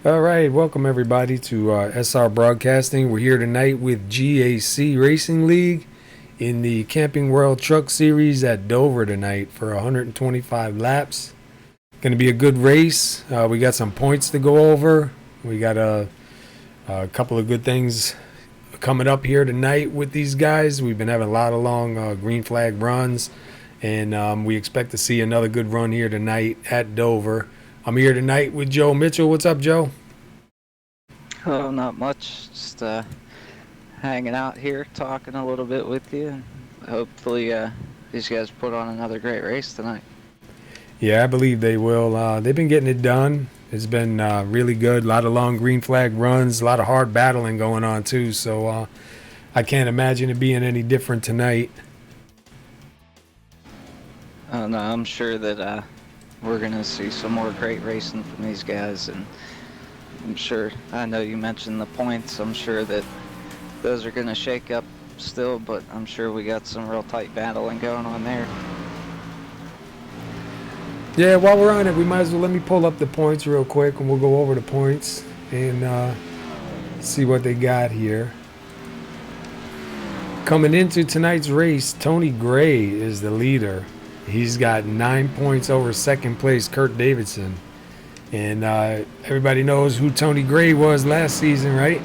All right, welcome everybody to SR Broadcasting. We're here tonight with GAC Racing League in the Camping World Truck Series at Dover tonight for 125 laps. Going to be a good race. We got some points to go over. We got a couple of good things coming up here tonight with these guys. We've been having a lot of long green flag runs, and we expect to see another good run here tonight at Dover. I'm here tonight with Joe Mitchell. What's up, Joe? Oh, not much. Just hanging out here, talking a little bit with you. Hopefully, these guys put on another great race tonight. Yeah, I believe they will. They've been getting it done. It's been really good. A lot of long green flag runs, a lot of hard battling going on too. So I can't imagine it being any different tonight. No, I'm sure that we're gonna see some more great racing from these guys, and I'm sure. I know you mentioned the points. I'm sure that those are gonna shake up still, but I'm sure we got some real tight battling going on there. Yeah, while we're on it, we might as well let me pull up the points real quick, and we'll go over the points and see what they got here. Coming into tonight's race, Tony Gray is the leader. He's got 9 points over second place Kurt Davidson. And everybody knows who Tony Gray was last season, right?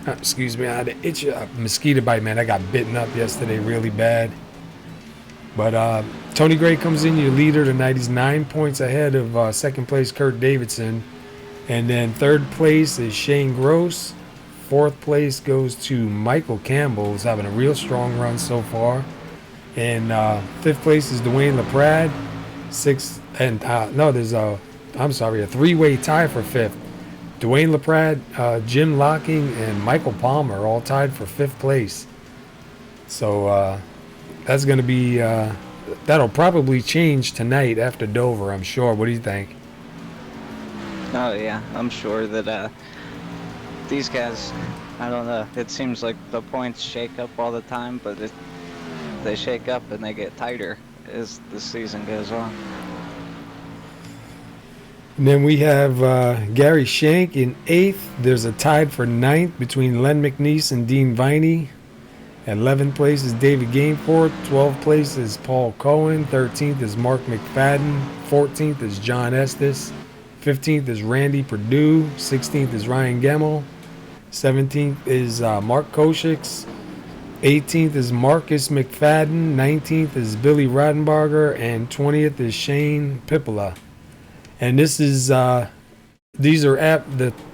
Excuse me, I had an itch, a mosquito bite, man. I got bitten up yesterday really bad. But Tony Gray comes in your leader tonight. He's 9 points ahead of second place Kurt Davidson. And then third place is Shane Gross. Fourth place goes to Michael Campbell, who's having a real strong run so far. And fifth place is Dwayne LaPrade. Sixth, and there's a three-way tie for fifth. Dwayne LaPrade, Jim Locking, and Michael Palmer all tied for fifth place. So that's going to be, that'll probably change tonight after Dover, I'm sure. What do you think? Oh yeah, I'm sure that these guys. I don't know. It seems like the points shake up all the time, but they shake up and they get tighter as the season goes on. And then we have Gary Shank in eighth. There's a tied for ninth between Len McNeese and Dean Viney. At 11th place is David Gainford. 12th place is Paul Cohen. 13th is Mark McFadden. 14th is John Estes. 15th is Randy Perdue. 16th is Ryan Gemmel. 17th is Mark Koshix. 18th is Marcus McFadden. 19th is Billy Rodenbarger. And 20th is Shane Pippola. And this is the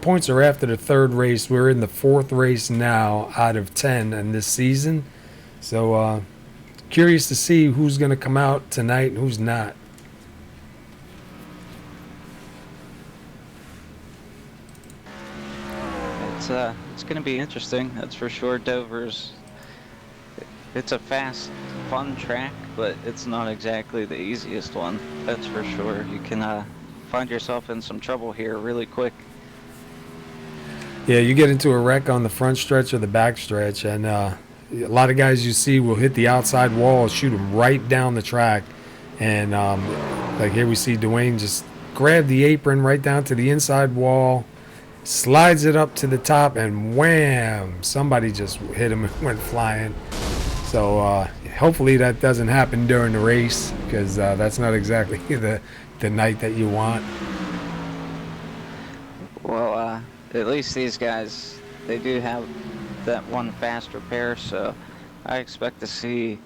points are after the third race. We're in the fourth race now out of 10 in this season. So curious to see who's going to come out tonight and who's not. It's going to be interesting. That's for sure. It's a fast, fun track, but it's not exactly the easiest one. That's for sure. You can find yourself in some trouble here really quick. Yeah, you get into a wreck on the front stretch or the back stretch, and a lot of guys you see will hit the outside wall, shoot them right down the track. And like here we see Dwayne just grab the apron right down to the inside wall, slides it up to the top, and wham! Somebody just hit him and went flying. So hopefully that doesn't happen during the race, because that's not exactly the night that you want. Well, at least these guys, they do have that one fast repair, so I expect to see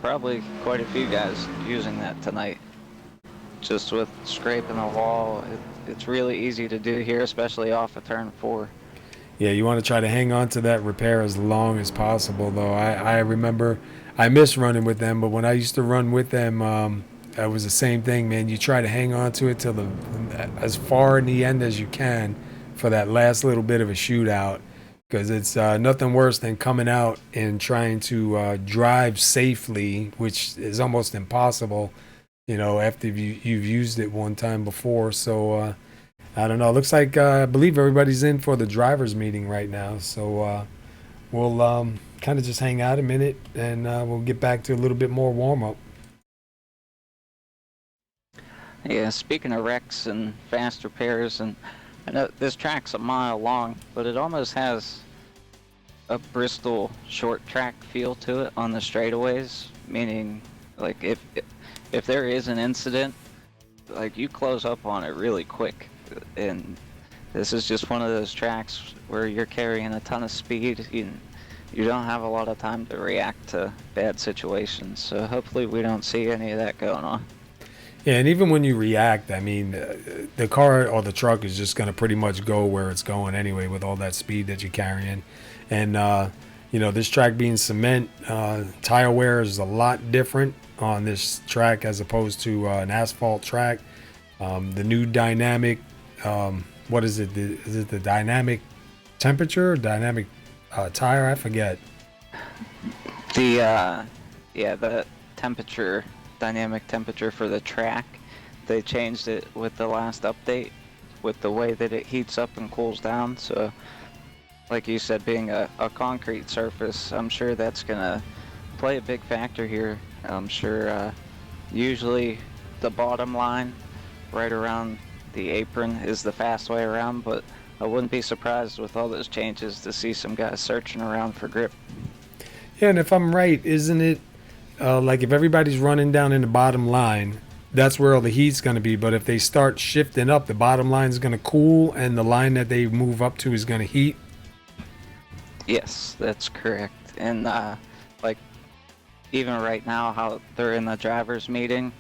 probably quite a few guys using that tonight. Just with scraping the wall, it's really easy to do here, especially off of turn 4. Yeah, you want to try to hang on to that repair as long as possible, though. I remember I miss running with them, but when I used to run with them, it was the same thing, man. You try to hang on to it till as far in the end as you can for that last little bit of a shootout, because it's nothing worse than coming out and trying to drive safely, which is almost impossible, after you've used it one time before. So I don't know. Looks like I believe everybody's in for the drivers meeting right now. So we'll kind of just hang out a minute and we'll get back to a little bit more warm up. Yeah, speaking of wrecks and fast repairs, and I know this track's a mile long, but it almost has a Bristol short track feel to it on the straightaways, meaning like if there is an incident, like you close up on it really quick. And this is just one of those tracks where you're carrying a ton of speed. You don't have a lot of time to react to bad situations. So hopefully we don't see any of that going on. Yeah, and even when you react, I mean, the car or the truck is just going to pretty much go where it's going anyway with all that speed that you're carrying. And, you know, this track being cement, tire wear is a lot different on this track as opposed to an asphalt track. The new dynamic, what is it? Is it the dynamic temperature or dynamic tire? I forget. The temperature, dynamic temperature for the track, they changed it with the last update with the way that it heats up and cools down. So like you said, being a concrete surface, I'm sure that's gonna play a big factor here. I'm sure usually the bottom line right around the apron is the fast way around, but I wouldn't be surprised with all those changes to see some guys searching around for grip. Yeah, and if I'm right, isn't it like if everybody's running down in the bottom line, that's where all the heat's going to be. But if they start shifting up, the bottom line is going to cool, and the line that they move up to is going to heat. Yes, that's correct. And like even right now, how they're in the drivers' meeting,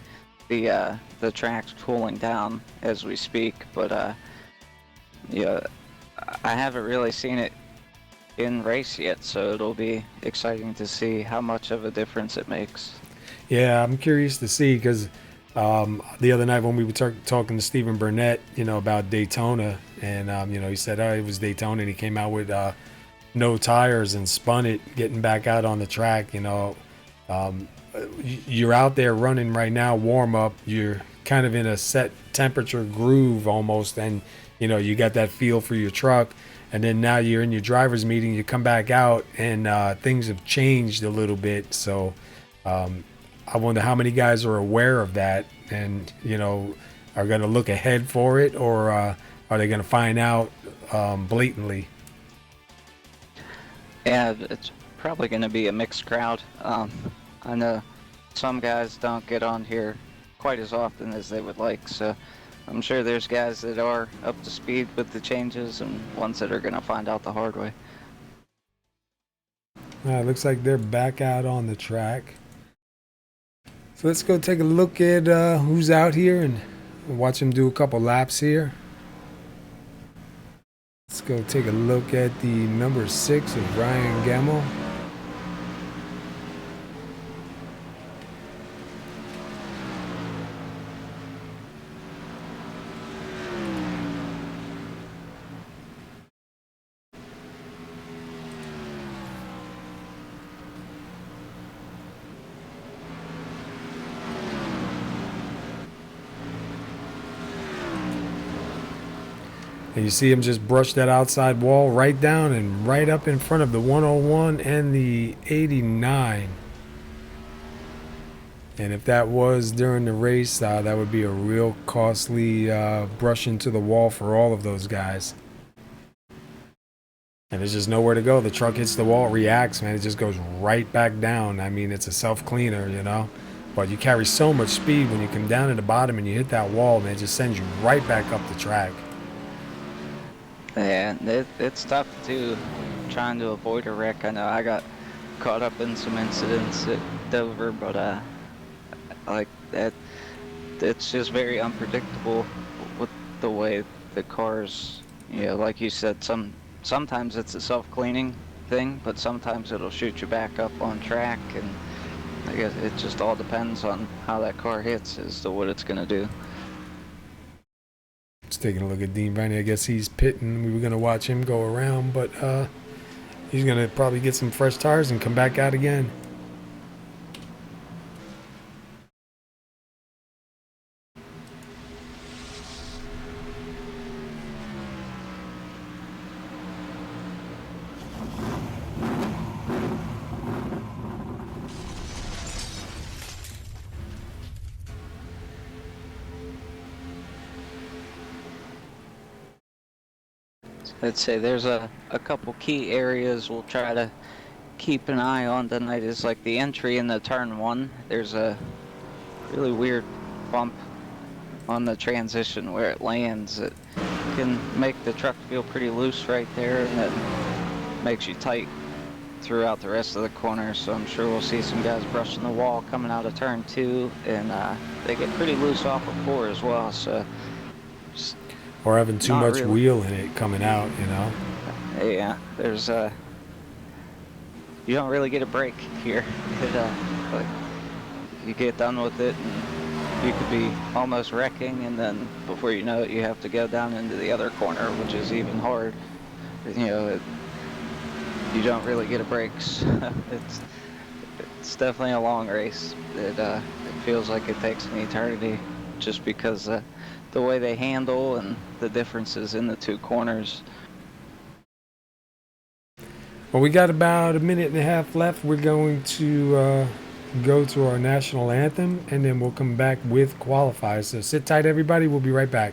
the track's cooling down as we speak. But yeah, I haven't really seen it in race yet, so it'll be exciting to see how much of a difference it makes. Yeah, I'm curious to see because the other night when we were talking to Stephen Burnett, you know, about Daytona, and you know, he said, oh, it was Daytona, and he came out with no tires and spun it, getting back out on the track. You know, you're out there running right now, warm up. You're kind of in a set temperature groove almost, and you know, you got that feel for your truck. And then now you're in your driver's meeting, you come back out, and things have changed a little bit. So I wonder how many guys are aware of that and, you know, are going to look ahead for it, or are they going to find out blatantly? Yeah, it's probably going to be a mixed crowd. I know some guys don't get on here quite as often as they would like, so I'm sure there's guys that are up to speed with the changes and ones that are going to find out the hard way. It looks like they're back out on the track. So let's go take a look at who's out here and watch them do a couple laps here. Let's go take a look at the number 6 of Ryan Gemmell. And you see him just brush that outside wall right down and right up in front of the 101 and the 89. And if that was during the race, that would be a real costly brush into the wall for all of those guys. And there's just nowhere to go. The truck hits the wall, reacts, man. It just goes right back down. I mean, it's a self-cleaner, you know. But you carry so much speed when you come down at the bottom and you hit that wall, man. It just sends you right back up the track. Yeah, it's tough too, trying to avoid a wreck. I know I got caught up in some incidents at Dover, but like that, it's just very unpredictable with the way the cars, you know, like you said, sometimes it's a self-cleaning thing, but sometimes it'll shoot you back up on track, and I guess it just all depends on how that car hits as to what it's gonna do. Just taking a look at Dean Briney. I guess he's pitting. We were going to watch him go around, but he's going to probably get some fresh tires and come back out again. I'd say there's a couple key areas we'll try to keep an eye on tonight is like the entry into turn 1. There's a really weird bump on the transition where it lands. It can make the truck feel pretty loose right there, and then makes you tight throughout the rest of the corner. So I'm sure we'll see some guys brushing the wall coming out of turn 2, and they get pretty loose off of 4 as well. So Or having too not much really. wheel in it coming out, you know? Yeah, there's you don't really get a break here. Like you get done with it and you could be almost wrecking, and then before you know it, you have to go down into the other corner, which is even hard. You know, you don't really get a break. It's definitely a long race. It feels like it takes an eternity, just because the way they handle and the differences in the two corners. Well, we got about a minute and a half left. We're going to go to our national anthem, and then we'll come back with qualifiers. So sit tight, everybody. We'll be right back.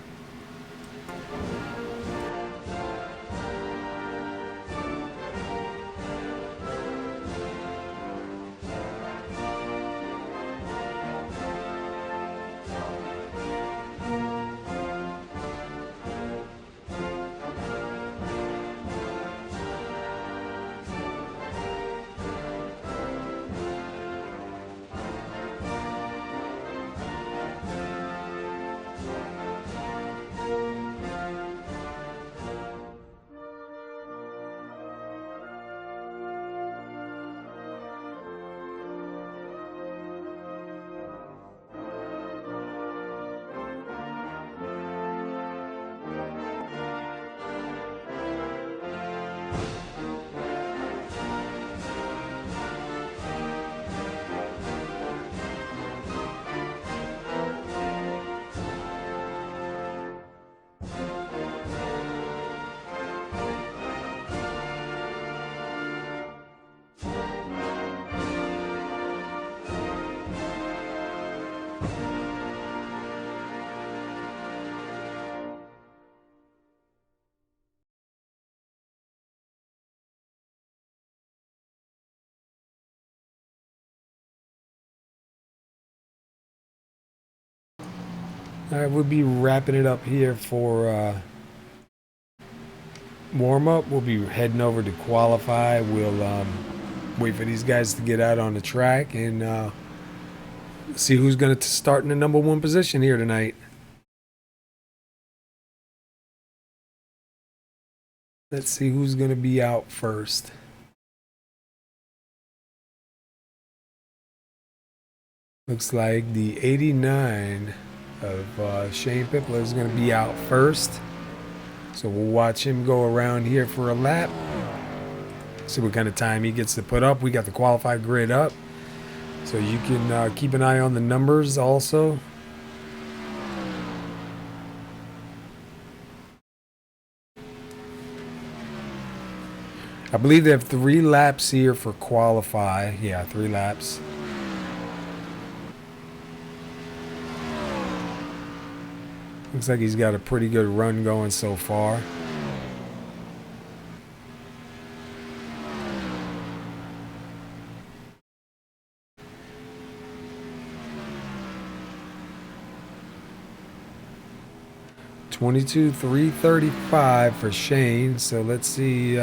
All right, we'll be wrapping it up here for warm up. We'll be heading over to qualify. We'll wait for these guys to get out on the track and see who's going to start in the number 1 position here tonight. Let's see who's going to be out first. Looks like the 89 of Shane Pippler is going to be out first. So we'll watch him go around here for a lap. See what kind of time he gets to put up. We got the qualified grid up, so you can keep an eye on the numbers also. I believe they have 3 laps here for qualify. Yeah, 3 laps. Looks like he's got a pretty good run going so far. $22,335 for Shane. So let's see.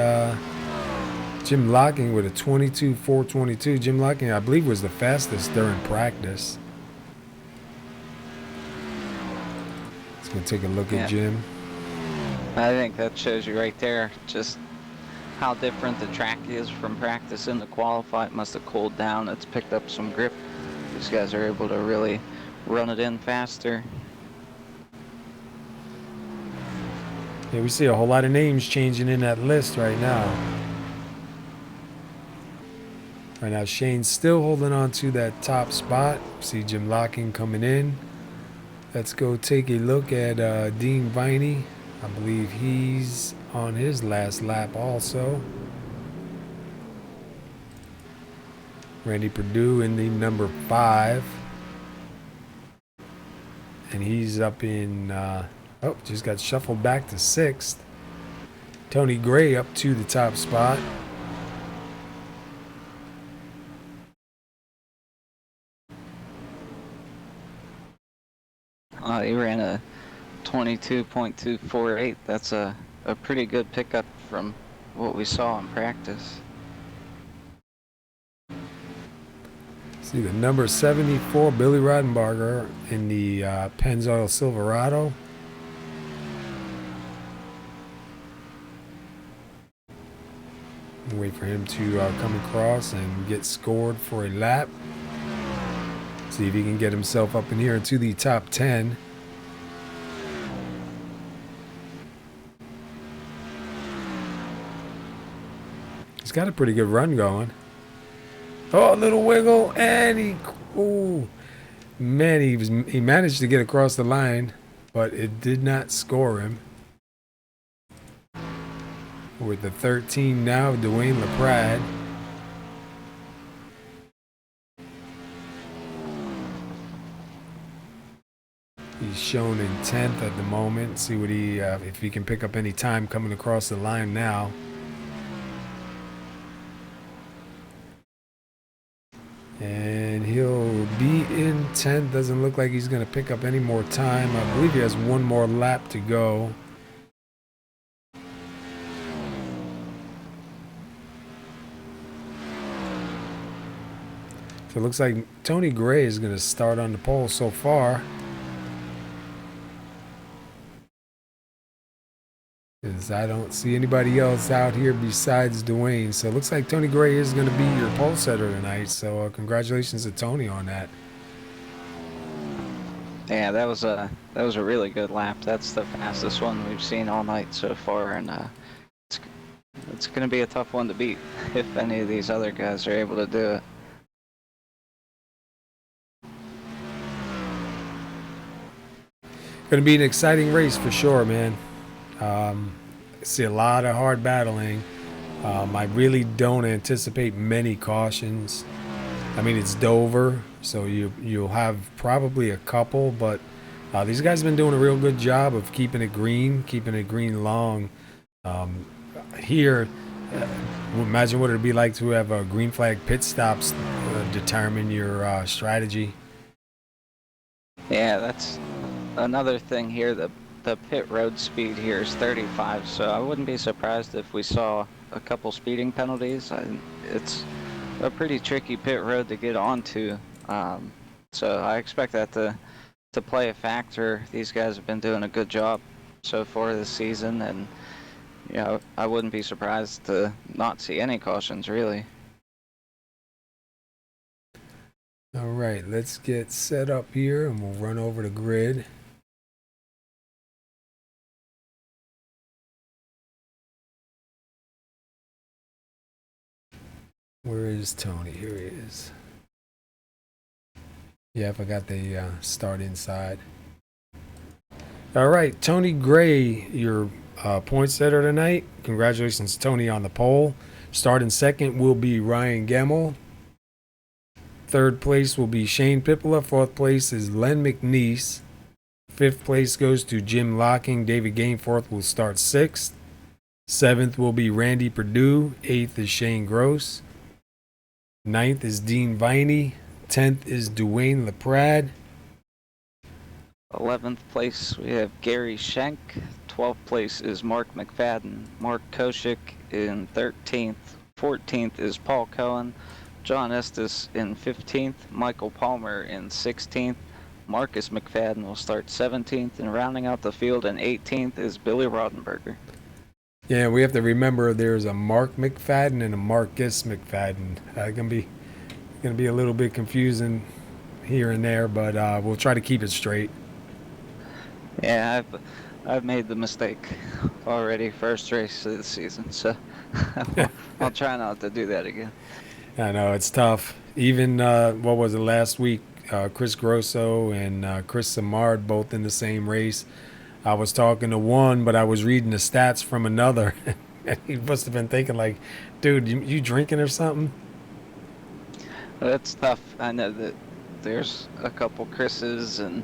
Jim Locking with a 22,422. Jim Locking, I believe, was the fastest during practice. Let's go take a look at Jim. I think that shows you right there just how different the track is from practice into qualify. It must have cooled down. It's picked up some grip. These guys are able to really run it in faster. Yeah, we see a whole lot of names changing in that list right now. Right now, Shane's still holding on to that top spot. See Jim Locking coming in. Let's go take a look at Dean Viney. I believe he's on his last lap also. Randy Perdue in the number 5. And he's up in, just got shuffled back to 6th. Tony Gray up to the top spot. He ran a 22.248. That's a pretty good pickup from what we saw in practice. See the number 74, Billy Rodenbarger in the Pennzoil Silverado. Wait for him to come across and get scored for a lap. See if he can get himself up in here into the top 10. He's got a pretty good run going. Oh, a little wiggle, and ooh, man, he managed to get across the line, but it did not score him. With the 13 now, Dwayne LaPrade. He's shown in 10th at the moment. See what if he can pick up any time coming across the line now. And he'll be in 10th. Doesn't look like he's going to pick up any more time. I believe he has one more lap to go. So it looks like Tony Gray is going to start on the pole so far. Because I don't see anybody else out here besides Dwayne. So it looks like Tony Gray is going to be your pole setter tonight. So congratulations to Tony on that. Yeah, that was a really good lap. That's the fastest one we've seen all night so far, and it's going to be a tough one to beat if any of these other guys are able to do it. Going to be an exciting race for sure, man. See a lot of hard battling. I really don't anticipate many cautions. I mean, it's Dover, so you'll have probably a couple, but these guys have been doing a real good job of keeping it green long. Here, imagine what it'd be like to have a green flag pit stops determine your strategy. Yeah, that's another thing here. The pit road speed here is 35, so I wouldn't be surprised if we saw a couple speeding penalties. It's a pretty tricky pit road to get onto, so I expect that to play a factor. These guys have been doing a good job so far this season, and you know, I wouldn't be surprised to not see any cautions really. All right, let's get set up here and we'll run over the grid. Where is Tony? Here he is. Yeah, I forgot the start inside. All right, Tony Gray, your point setter tonight. Congratulations, Tony, on the pole. Starting second will be Ryan Gemmel. Third place will be Shane Pippola. Fourth place is Len McNeese. Fifth place goes to Jim Locking. David Gainforth will start sixth. Seventh will be Randy Perdue. Eighth is Shane Gross. Ninth is Dean Viney. 10th is Dwayne LaPrade. 11th place we have Gary Schenk. 12th place is Mark McFadden. Mark Koshik in 13th. 14th is Paul Cohen. John Estes in 15th. Michael Palmer in 16th. Marcus McFadden will start 17th. And rounding out the field in 18th is Billy Rodenberger. Yeah, we have to remember there's a Mark McFadden and a Marcus McFadden. Gonna be a little bit confusing here and there, but we'll try to keep it straight. Yeah, I've made the mistake already, first race of the season, so I'll try not to do that again. I know it's tough. Even what was it last week? Chris Grosso and Chris Samard both in the same race. I was talking to one, but I was reading the stats from another. He must have been thinking like, dude, you drinking or something? That's tough. I know that there's a couple Chris's, and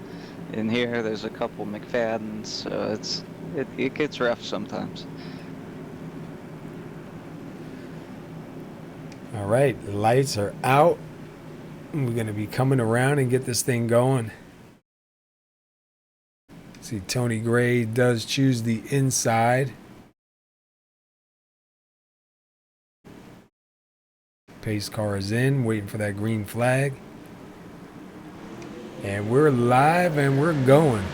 in here there's a couple McFaddens, so it gets rough sometimes. All right, lights are out. We're going to be coming around and get this thing going. See, Tony Gray does choose the inside. Pace car is in, waiting for that green flag. And we're live and we're going.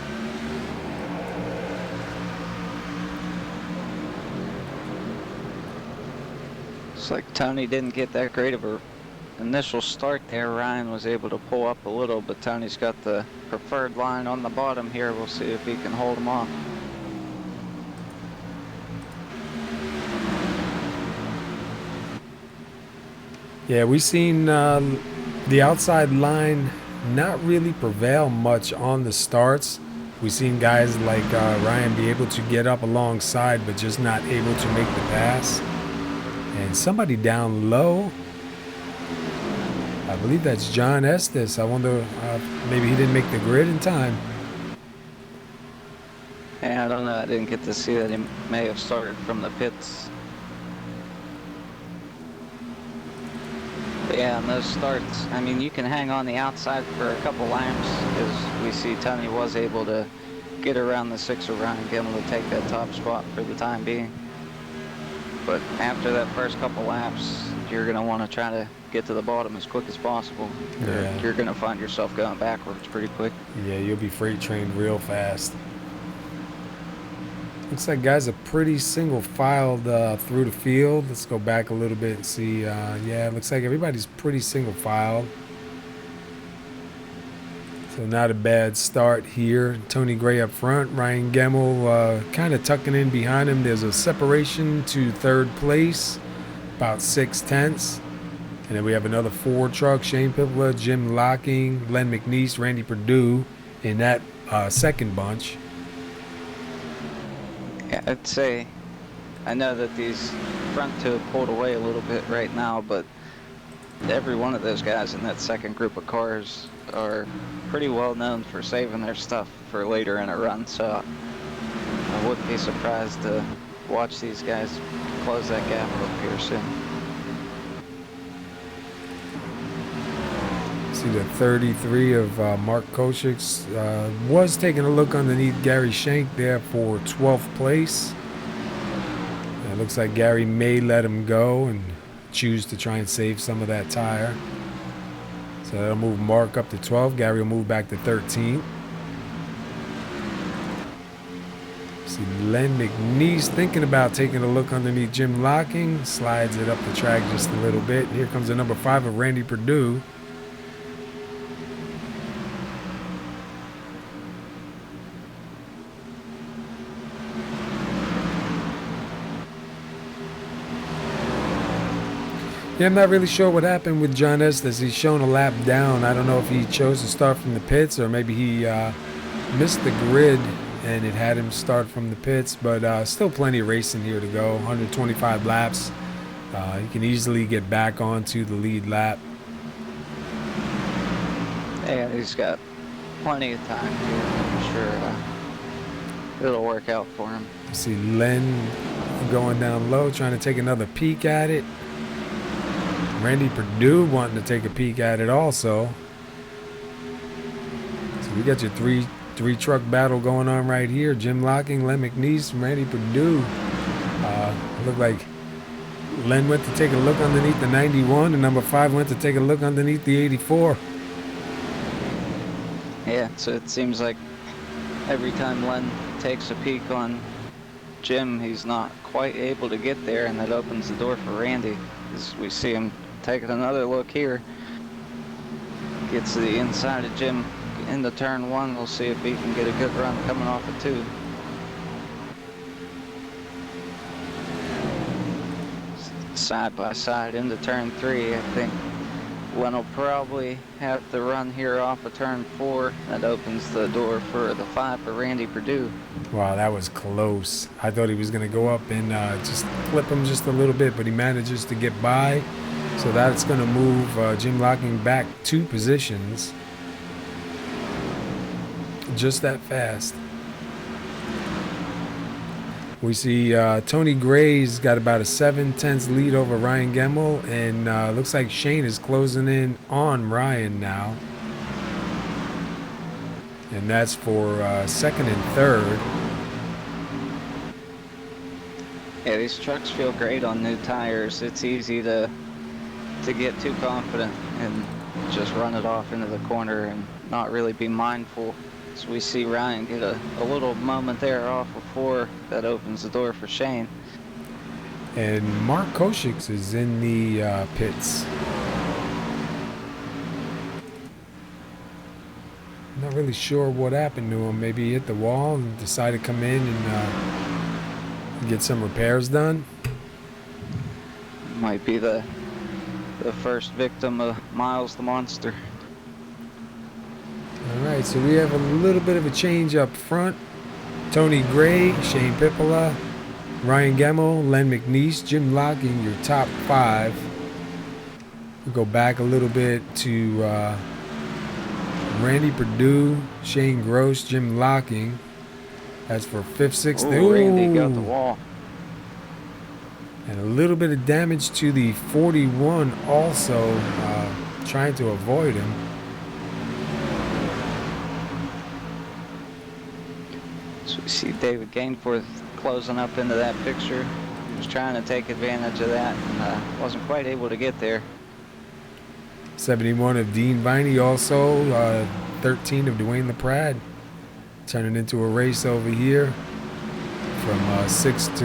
Looks like Tony didn't get that great of a initial start there. Ryan was able to pull up a little, but Tony's got the preferred line on the bottom here. We'll see if he can hold him off. Yeah, we've seen the outside line not really prevail much on the starts. We've seen guys like Ryan be able to get up alongside, but just not able to make the pass. And somebody down low, I believe that's John Estes. I wonder maybe he didn't make the grid in time. Yeah, I don't know. I didn't get to see that. He may have started from the pits. But yeah, on those starts, I mean, you can hang on the outside for a couple laps, as we see Tony was able to get around the 6 of Ryan Gemmel to take that top spot for the time being. But after that first couple laps, you're going to want to try to get to the bottom as quick as possible. Yeah. You're going to find yourself going backwards pretty quick. Yeah, you'll be freight trained real fast. Looks like guys are pretty single filed through the field. Let's go back a little bit and see. Yeah, it looks like everybody's pretty single filed. So not a bad start here. Tony Gray up front. Ryan Gemmel kind of tucking in behind him. There's a separation to third place, about 6/10. And then we have another Ford truck. Shane Pipla, Jim Locking, Len McNeese, Randy Perdue in that second bunch. Yeah, I'd say, I know that these front two have pulled away a little bit right now, but every one of those guys in that second group of cars are pretty well known for saving their stuff for later in a run, so I wouldn't be surprised to watch these guys close that gap up here soon. See the 33 of Mark Kochik's was taking a look underneath Gary Shank there for 12th place. And it looks like Gary may let him go and choose to try and save some of that tire. So that'll move Mark up to 12. Gary will move back to 13. See Len McNeese thinking about taking a look underneath Jim Locking. Slides it up the track just a little bit. Here comes the number 5 of Randy Perdue. Yeah, I'm not really sure what happened with John Estes. He's shown a lap down. I don't know if he chose to start from the pits or maybe he missed the grid and it had him start from the pits. But still plenty of racing here to go. 125 laps. He can easily get back onto the lead lap. Yeah, he's got plenty of time here. I'm sure it'll work out for him. See Len going down low, trying to take another peek at it. Randy Perdue wanting to take a peek at it also. So we got your three truck battle going on right here. Jim Locking, Len McNeese, Randy Perdue. Looked like Len went to take a look underneath the 91 and number 5 went to take a look underneath the 84. Yeah, so it seems like every time Len takes a peek on Jim, he's not quite able to get there, and that opens the door for Randy. As we see him taking another look here. Gets to the inside of Jim into turn 1. We'll see if he can get a good run coming off of 2. Side by side into turn 3. I think Len will probably have the run here off of turn 4. That opens the door for the 5 for Randy Perdue. Wow, that was close. I thought he was going to go up and just flip him just a little bit, but he manages to get by. So that's going to move Jim Locking back 2 positions. Just that fast. We see Tony Gray's got about a 7/10 lead over Ryan Gemmel, and looks like Shane is closing in on Ryan now. And that's for second and third. Yeah, these trucks feel great on new tires. It's easy to get too confident and just run it off into the corner and not really be mindful. So we see Ryan get a little moment there off of 4 that opens the door for Shane. And Mark Koshix is in the pits. Not really sure what happened to him. Maybe he hit the wall and decided to come in and get some repairs done. Might be the first victim of Miles the Monster. All right, so we have a little bit of a change up front. Tony Gray, Shane Pippola, Ryan Gemmel, Len McNeese, Jim Locking, your top 5. We'll go back a little bit to Randy Perdue, Shane Gross, Jim Locking. That's for 5th, 6th. Ooh, Randy got the wall. And a little bit of damage to the 41 also, trying to avoid him. So we see David Gainforth closing up into that picture. He was trying to take advantage of that and wasn't quite able to get there. 71 of Dean Viney also, 13 of Dwayne LaPrade. Turning into a race over here from 6th to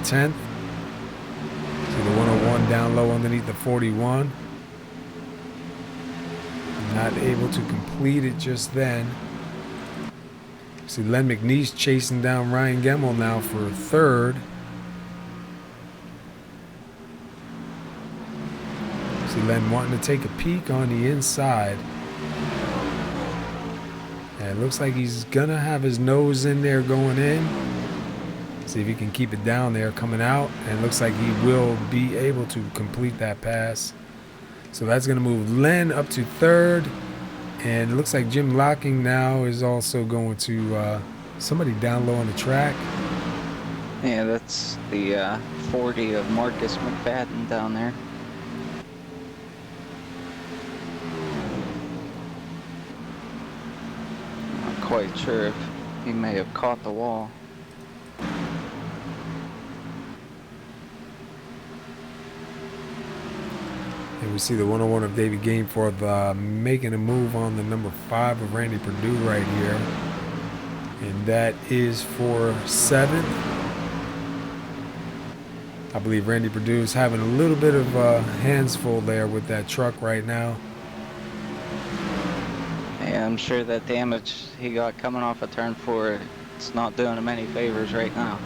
10th. See the 101 down low underneath the 41. Not able to complete it just then. See Len McNeese chasing down Ryan Gemmel now for 3rd. See Len wanting to take a peek on the inside. And it looks like he's gonna have his nose in there going in. See if he can keep it down there coming out. And it looks like he will be able to complete that pass. So that's gonna move Len up to 3rd. And it looks like Jim Locking now is also going to somebody down low on the track. Yeah, that's the 40 of Marcus McFadden down there. Not quite sure if he may have caught the wall. And we see the 101 of David Gainforth making a move on the number 5 of Randy Perdue right here. And that is for 7th. I believe Randy Perdue is having a little bit of hands full there with that truck right now. Yeah, I'm sure that damage he got coming off of turn 4, it's not doing him any favors right now.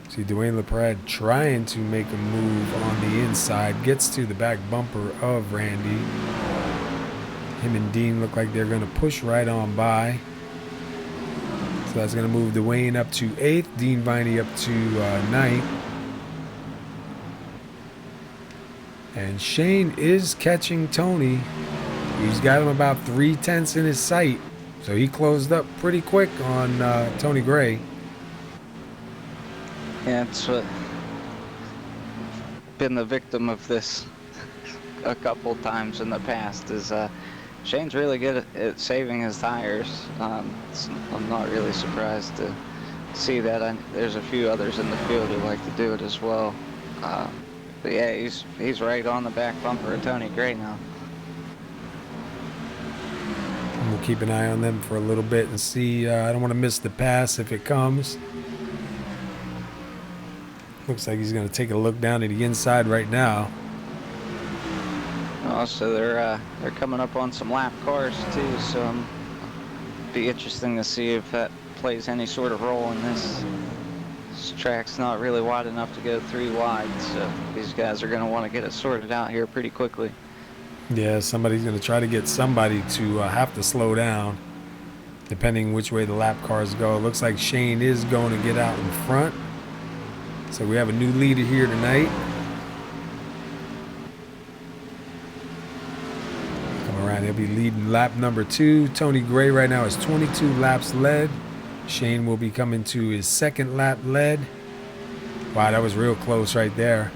See Dwayne LaPrade trying to make a move on the inside. Gets to the back bumper of Randy. Him and Dean look like they're going to push right on by. So that's going to move Dwayne up to 8th. Dean Viney up to 9th. And Shane is catching Tony. He's got him about 3/10 in his sight. So he closed up pretty quick on Tony Gray. Yeah, it's been the victim of this a couple times in the past. Is Shane's really good at saving his tires. I'm not really surprised to see that. There's a few others in the field who like to do it as well. But yeah, he's right on the back bumper of Tony Gray now. We'll keep an eye on them for a little bit and see. I don't want to miss the pass if it comes. Looks like he's going to take a look down at the inside right now. Oh, so they're coming up on some lap cars too. So it'll be interesting to see if that plays any sort of role in this. This track's not really wide enough to go 3 wide, so these guys are going to want to get it sorted out here pretty quickly. Yeah, somebody's going to try to get somebody to have to slow down, depending which way the lap cars go. It looks like Shane is going to get out in front. So we have a new leader here tonight. Come around, he'll be leading lap number 2. Tony Gray right now is 22 laps led. Shane will be coming to his second lap led. Wow, that was real close right there.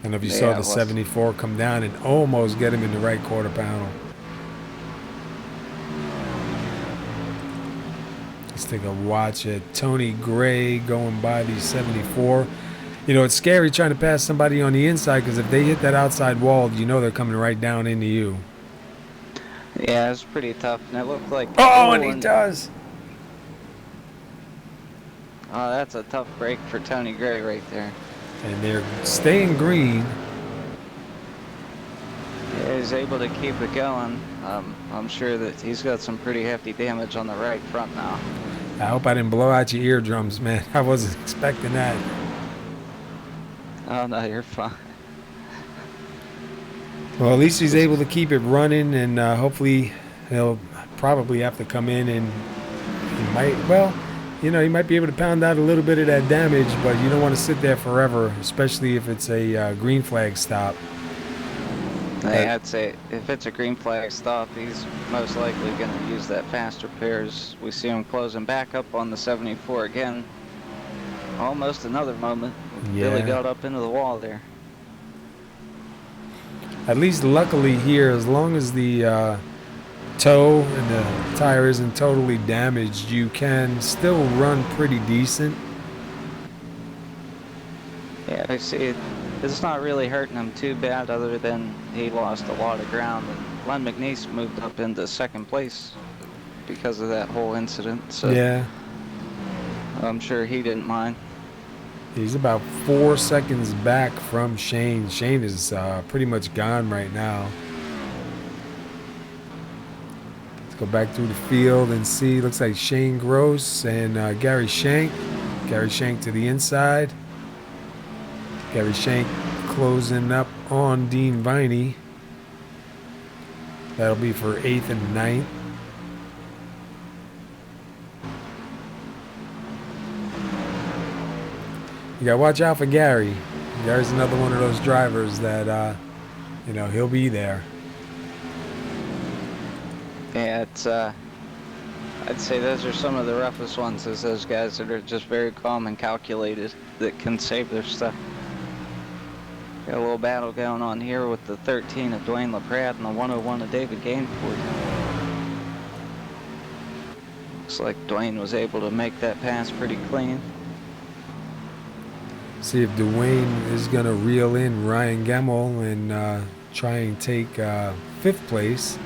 I don't know if you saw Yeah, the it was. 74 come down and almost get him in the right quarter panel. Let's take a watch at Tony Gray going by the 74. You know, it's scary trying to pass somebody on the inside because if they hit that outside wall, you know they're coming right down into you. Yeah, it was pretty tough, and it looked like. Oh, and he does. Oh, that's a tough break for Tony Gray right there. And they're staying green. Yeah, he's able to keep it going. I'm sure that he's got some pretty hefty damage on the right front now. I hope I didn't blow out your eardrums, man. I wasn't expecting that. Oh, no, you're fine. Well, at least he's able to keep it running, and hopefully he'll probably have to come in and he might, well, you know, he might be able to pound out a little bit of that damage, but you don't want to sit there forever, especially if it's a green flag stop. Hey, I'd say if it's a green flag stop, he's most likely going to use that faster pairs. We see him closing back up on the 74 again. Almost another moment. Yeah. Billy got up into the wall there. At least luckily here, as long as the toe and the tire isn't totally damaged, you can still run pretty decent. Yeah, I see it. It's not really hurting him too bad, other than he lost a lot of ground. And Len McNeese moved up into second place because of that whole incident. So Yeah. I'm sure he didn't mind. He's about 4 seconds back from Shane. Shane is pretty much gone right now. Let's go back through the field and see. Looks like Shane Gross and Gary Shank. Gary Shank to the inside. Gary Shank closing up on Dean Viney. That'll be for 8th and 9th. You gotta watch out for Gary. Gary's another one of those drivers that, you know, he'll be there. Yeah, it's I'd say those are some of the roughest ones, is those guys that are just very calm and calculated, that can save their stuff. Got a little battle going on here with the 13 of Dwayne LaPrade and the 101 of David Gainford. Looks like Dwayne was able to make that pass pretty clean. See if Dwayne is gonna reel in Ryan Gemmel and try and take 5th place.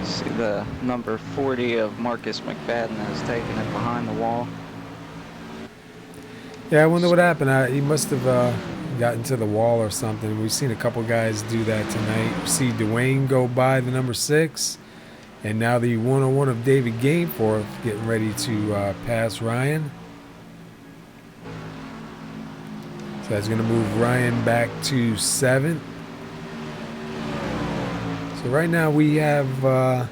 See the number 40 of Marcus McFadden has taken it behind the wall. Yeah, I wonder what happened. He must have gotten to the wall or something. We've seen a couple guys do that tonight. We see Dwayne go by the number 6. And now the 101 of David Gainforth getting ready to pass Ryan. So that's going to move Ryan back to 7th. So right now we have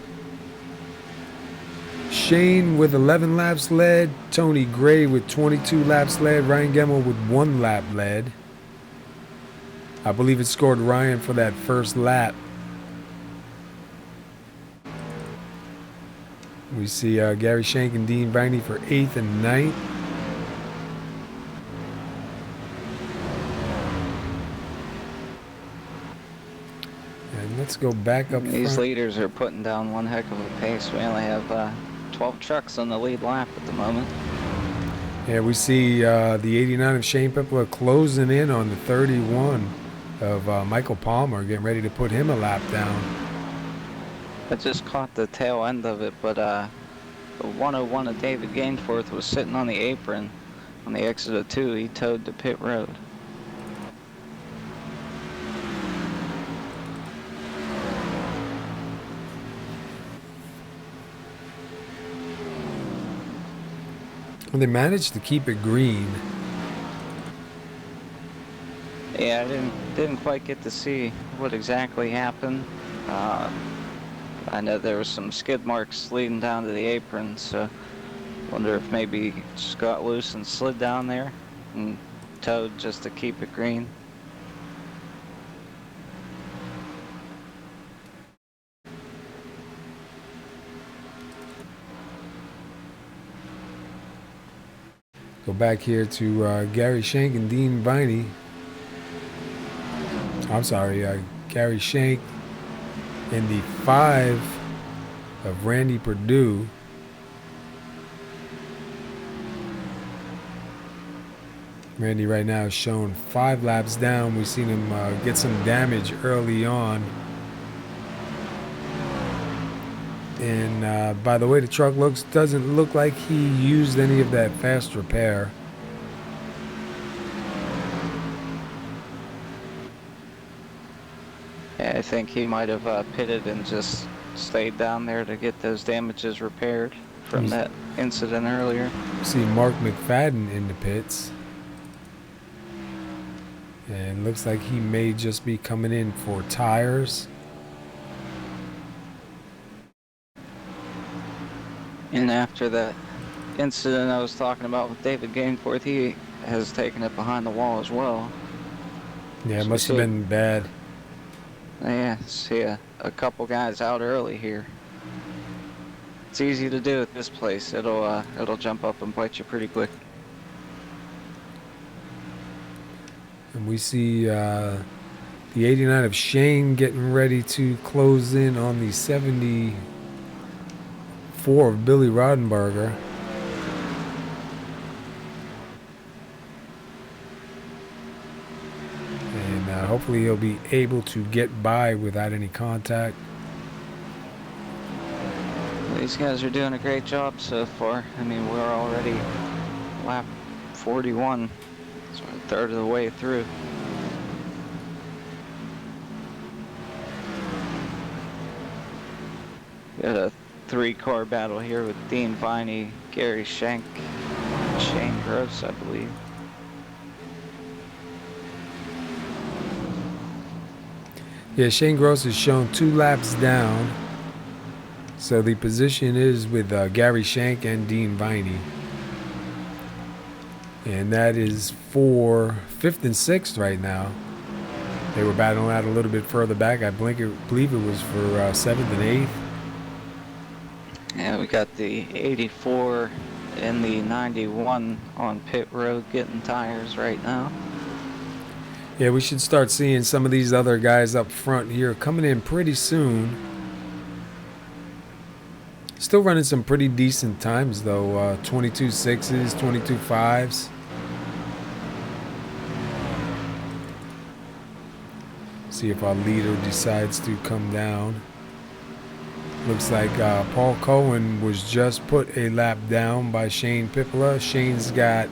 Shane with 11 laps led, Tony Gray with 22 laps led, Ryan Gemmel with 1 lap led. I believe it scored Ryan for that first lap. We see Gary Shank and Dean Viney for 8th and 9th. And let's go back up These front. leaders are putting down one heck of a pace. We only have 12 trucks on the lead lap at the moment. Yeah, we see the 89 of Shane Pipler closing in on the 31 of Michael Palmer, getting ready to put him a lap down. I just caught the tail end of it, but the 101 of David Gainforth was sitting on the apron on the exit of 2. He towed to pit road. Well, they managed to keep it green. Yeah, I didn't quite get to see what exactly happened. I know there was some skid marks leading down to the apron, so wonder if maybe he just got loose and slid down there and towed just to keep it green. Go back here to Gary Shank and Dean Viney. I'm sorry, Gary Shank in the 5 of Randy Perdue. Randy right now is shown 5 laps down. We've seen him get some damage early on. And by the way the truck looks, doesn't look like he used any of that fast repair. Yeah, I think he might have pitted and just stayed down there to get those damages repaired from that incident earlier. See Mark McFadden in the pits. And looks like he may just be coming in for tires. And after that incident I was talking about with David Gainforth, he has taken it behind the wall as well. Yeah, it must have been bad. Yeah, see a couple guys out early here. It's easy to do at this place. It'll jump up and bite you pretty quick. And we see the 89 of Shane getting ready to close in on the 74 of Billy Rodenberger. And hopefully he'll be able to get by without any contact. These guys are doing a great job so far. I mean, we're already lap 41, so we're a third of the way through. Got a 3-car battle here with Dean Viney, Gary Shank, Shane Gross, I believe. Yeah, Shane Gross is shown 2 laps down. So the position is with Gary Shank and Dean Viney. And that is for 5th and 6th right now. They were battling out a little bit further back. I believe it was for 7th and 8th. Yeah, we got the 84 and the 91 on pit road getting tires right now. Yeah, we should start seeing some of these other guys up front here coming in pretty soon. Still running some pretty decent times though, 22.6s, 22.5s. See if our leader decides to come down. Looks like Paul Cohen was just put a lap down by Shane Pippola. Shane's got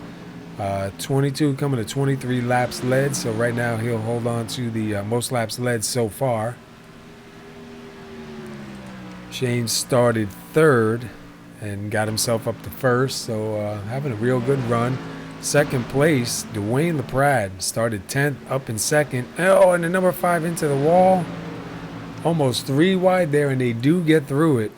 22 coming to 23 laps led, so right now he'll hold on to the most laps led so far. Shane started 3rd and got himself up to 1st, so having a real good run. 2nd place, Dwayne LaPrade started 10th, up in 2nd. Oh, and the number 5 into the wall. Almost 3 wide there, and they do get through it.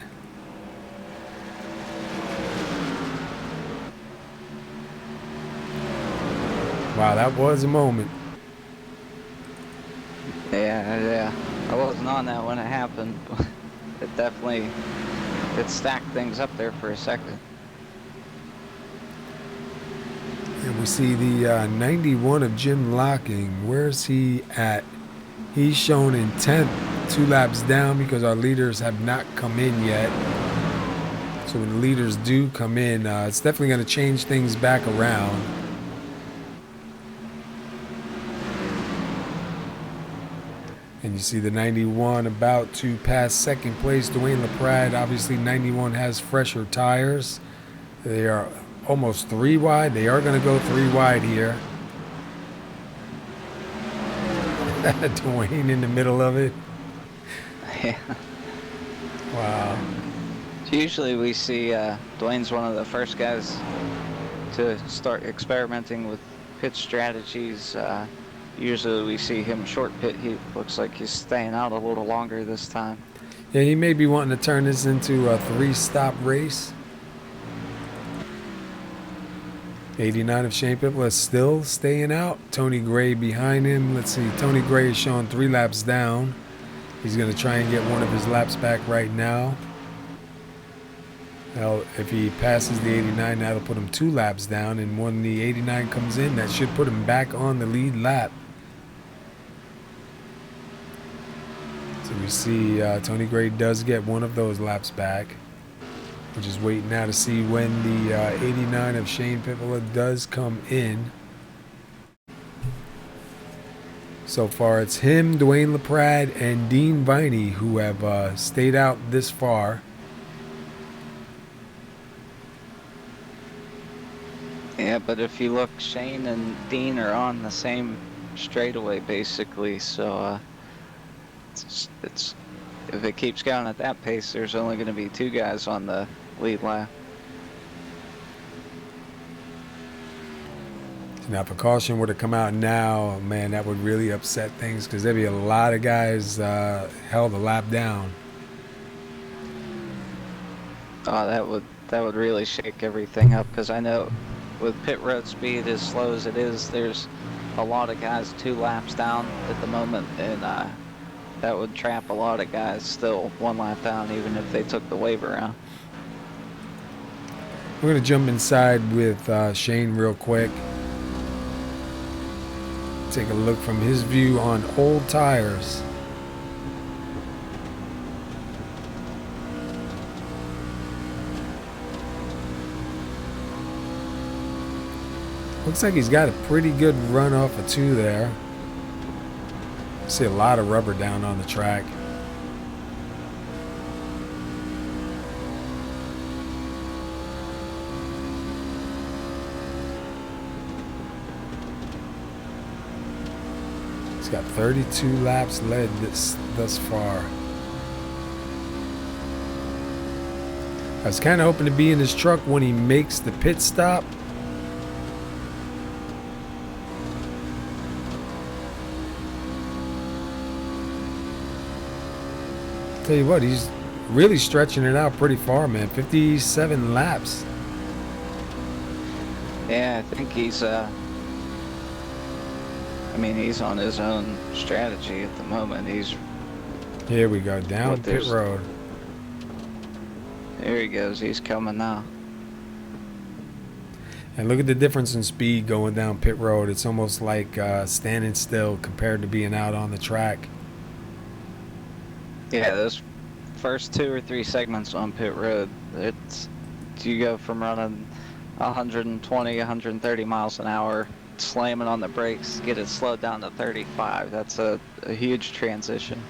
Wow, that was a moment. Yeah. I wasn't on that when it happened, but it stacked things up there for a second. And we see the 91 of Jim Locking. Where's he at? He's shown in 10th, 2 laps down because our leaders have not come in yet. So when the leaders do come in, it's definitely going to change things back around. And you see the 91 about to pass 2nd place, Dwayne LaPrade. Obviously 91 has fresher tires. They are almost 3 wide. They are going to go 3 wide here. Dwayne in the middle of it. Yeah. Wow. Usually we see Dwayne's one of the first guys to start experimenting with pit strategies. Usually we see him short pit. He looks like he's staying out a little longer this time. Yeah, he may be wanting to turn this into a 3-stop race. 89 of Shane Pippola is still staying out. Tony Gray behind him. Let's see. Tony Gray is showing 3 laps down. He's going to try and get one of his laps back right now. Well, if he passes the 89, that'll put him 2 laps down, and when the 89 comes in, that should put him back on the lead lap. So we see Tony Gray does get one of those laps back. We're just waiting now to see when the 89 of Shane Pippola does come in. So far, it's him, Dwayne LaPrade, and Dean Viney who have stayed out this far. Yeah, but if you look, Shane and Dean are on the same straightaway basically, so it's if it keeps going at that pace, there's only going to be 2 guys on the lead lap. Now, if a caution were to come out now, man, that would really upset things because there'd be a lot of guys held a lap down. Oh, that would really shake everything up, because I know with pit road speed as slow as it is, there's a lot of guys 2 laps down at the moment, and that would trap a lot of guys still 1 lap down, even if they took the waiver out. We're going to jump inside with Shane real quick. Take a look from his view on old tires. Looks like he's got a pretty good run off of 2 there. See a lot of rubber down on the track. He's got 32 laps led thus far. I was kind of hoping to be in his truck when he makes the pit stop. Tell you what, he's really stretching it out pretty far, man. 57 laps. Yeah, I think he's he's on his own strategy at the moment. Here we go, down pit road. There he goes, he's coming now. And look at the difference in speed going down pit road. It's almost like standing still compared to being out on the track. Yeah, those first 2 or 3 segments on pit road, you go from running 120, 130 miles an hour, slamming on the brakes, get it slowed down to 35. That's a huge transition.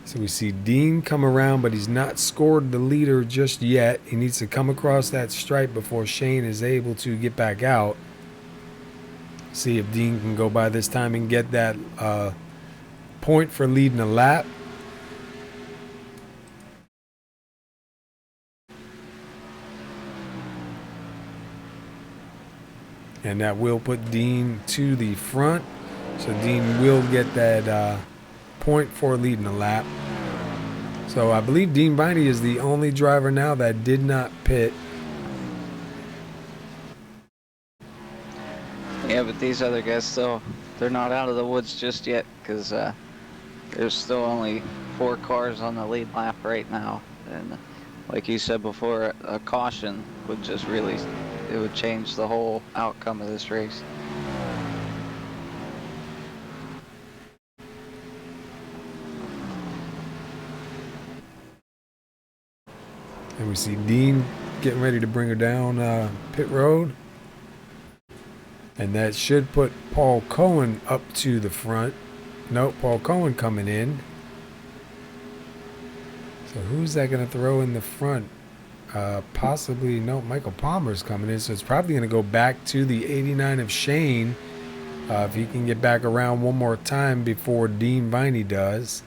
So we see Dean come around, but he's not scored the leader just yet. He needs to come across that stripe before Shane is able to get back out. See if Dean can go by this time and get that point for leading a lap. And that will put Dean to the front. So Dean will get that point for leading a lap. So I believe Dean Viney is the only driver now that did not pit. Yeah, but these other guys they're not out of the woods just yet, because there's still only 4 cars on the lead lap right now. And like you said before, a caution would just really, it would change the whole outcome of this race. And we see Dean getting ready to bring her down pit road. And that should put Paul Cohen up to the front. Nope, Paul Cohen coming in. So who's that going to throw in the front? Possibly, no, Michael Palmer's coming in. So it's probably going to go back to the 89 of Shane. If he can get back around one more time before Dean Viney does.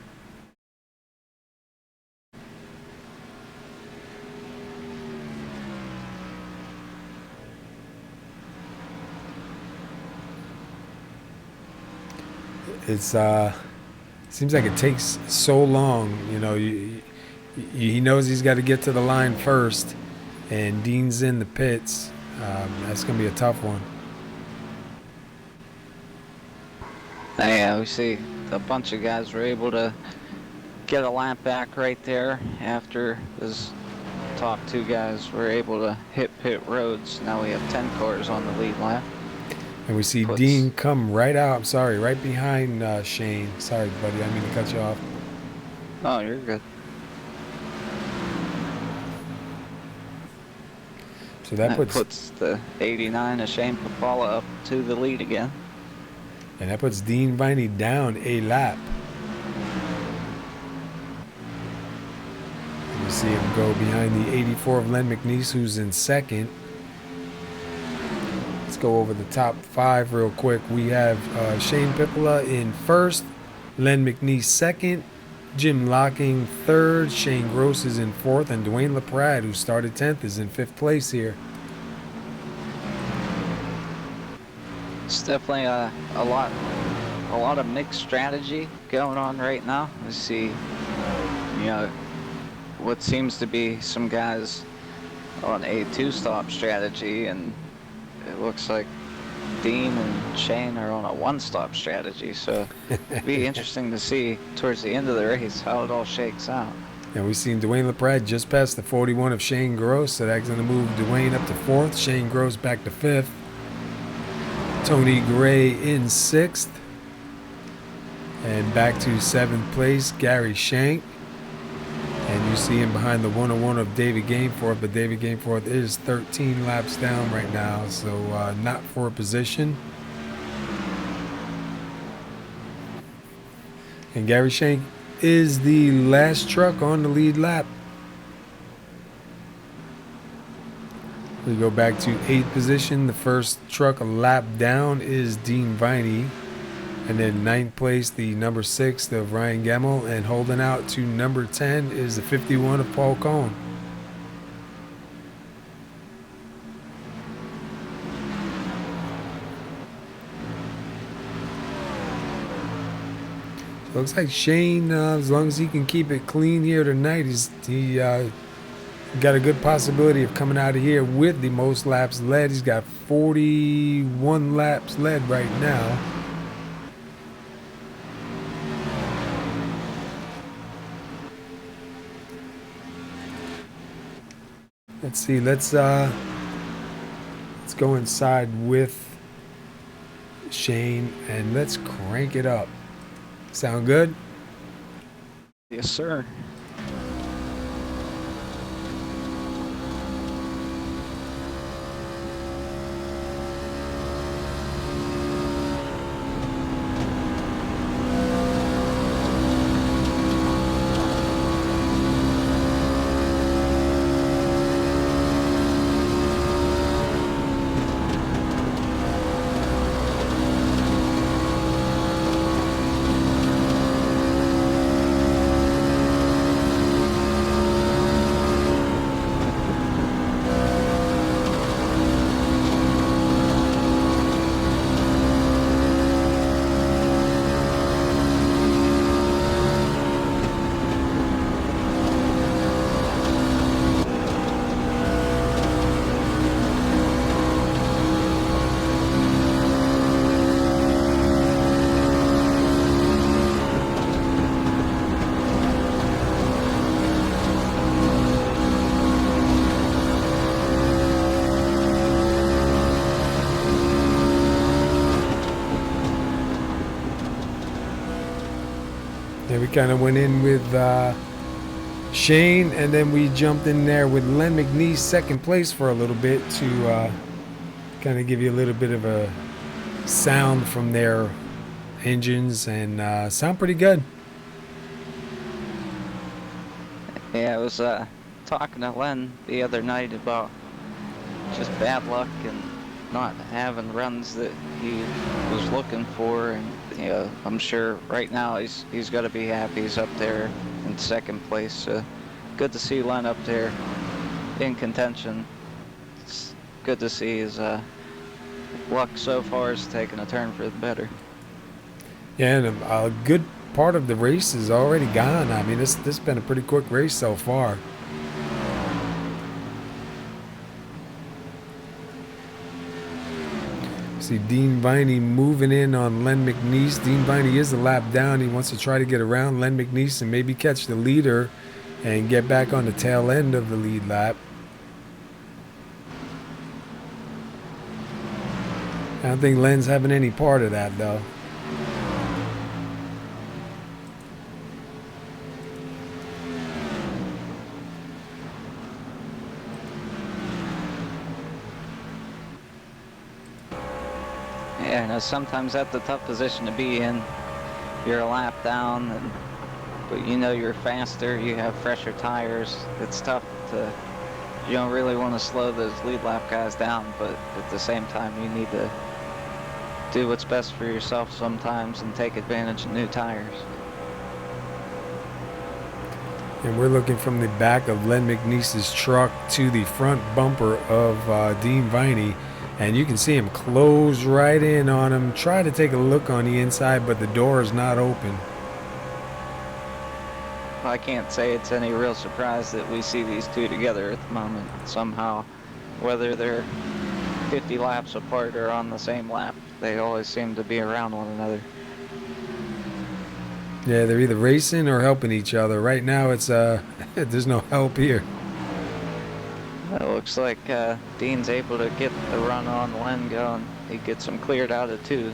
It's seems like it takes so long. You know, he knows he's got to get to the line first, and Dean's in the pits. That's gonna be a tough one. Yeah, we see a bunch of guys were able to get a lap back right there after his top two guys were able to hit pit roads. Now we have 10 cars on the lead lap. And we see Dean come right out. I'm sorry, right behind Shane. Sorry, buddy. I didn't mean to cut you off. Oh, you're good. So that puts the 89 of Shane Papala up to the lead again. And that puts Dean Viney down a lap. And you see him go behind the 84 of Len McNeese, who's in second. Let's go over the top five real quick. We have Shane Pippola in first, Len McNeese second, Jim Locking third, Shane Gross is in fourth, and Dwayne LaPrade, who started 10th, is in fifth place here. It's definitely a lot of mixed strategy going on right now. We see, what seems to be some guys on a two-stop strategy, and it looks like Dean and Shane are on a one-stop strategy. So it'd be interesting to see towards the end of the race how it all shakes out. And we've seen Dwayne LaPrade just past the 41 of Shane Gross, so that's going to move Dwayne up to fourth, Shane Gross back to fifth. Tony Gray in sixth. And back to seventh place, Gary Shank. And you see him behind the 101 of David Gameforth, but David Gameforth is 13 laps down right now, so not for a position. And Gary Shank is the last truck on the lead lap. We go back to 8th position. The first truck a lap down is Dean Viney. And then 9th place, the number 6 of Ryan Gemmel. And holding out to number 10 is the 51 of Paul Cohn. So looks like Shane, as long as he can keep it clean here tonight, he got a good possibility of coming out of here with the most laps led. He's got 41 laps led right now. Let's see. Let's go inside with Shane and let's crank it up. Sound good? Yes, sir. Yeah, we kind of went in with Shane, and then we jumped in there with Len McNeese second place for a little bit to kind of give you a little bit of a sound from their engines, and sound pretty good. Yeah, I was talking to Len the other night about just bad luck and not having runs that he was looking for, and I'm sure right now he's got to be happy he's up there in second place. So good to see Len up there in contention. It's good to see his luck so far is taking a turn for the better. Yeah, and a good part of the race is already gone. I mean, this has been a pretty quick race so far. See Dean Viney moving in on Len McNeese. Dean Viney is a lap down. He wants to try to get around Len McNeese and maybe catch the leader and get back on the tail end of the lead lap. I don't think Len's having any part of that, though. Yeah, sometimes that's a tough position to be in. You're a lap down, but you know you're faster, you have fresher tires. It's tough to, you don't really want to slow those lead lap guys down, but at the same time you need to do what's best for yourself sometimes and take advantage of new tires. And we're looking from the back of Len McNeese's truck to the front bumper of Dean Viney. And you can see him close right in on him, try to take a look on the inside, but the door is not open. I can't say it's any real surprise that we see these two together at the moment somehow. Whether they're 50 laps apart or on the same lap, they always seem to be around one another. Yeah, they're either racing or helping each other. Right now it's there's no help here. It looks like Dean's able to get the run on Len going. He gets him cleared out of 2.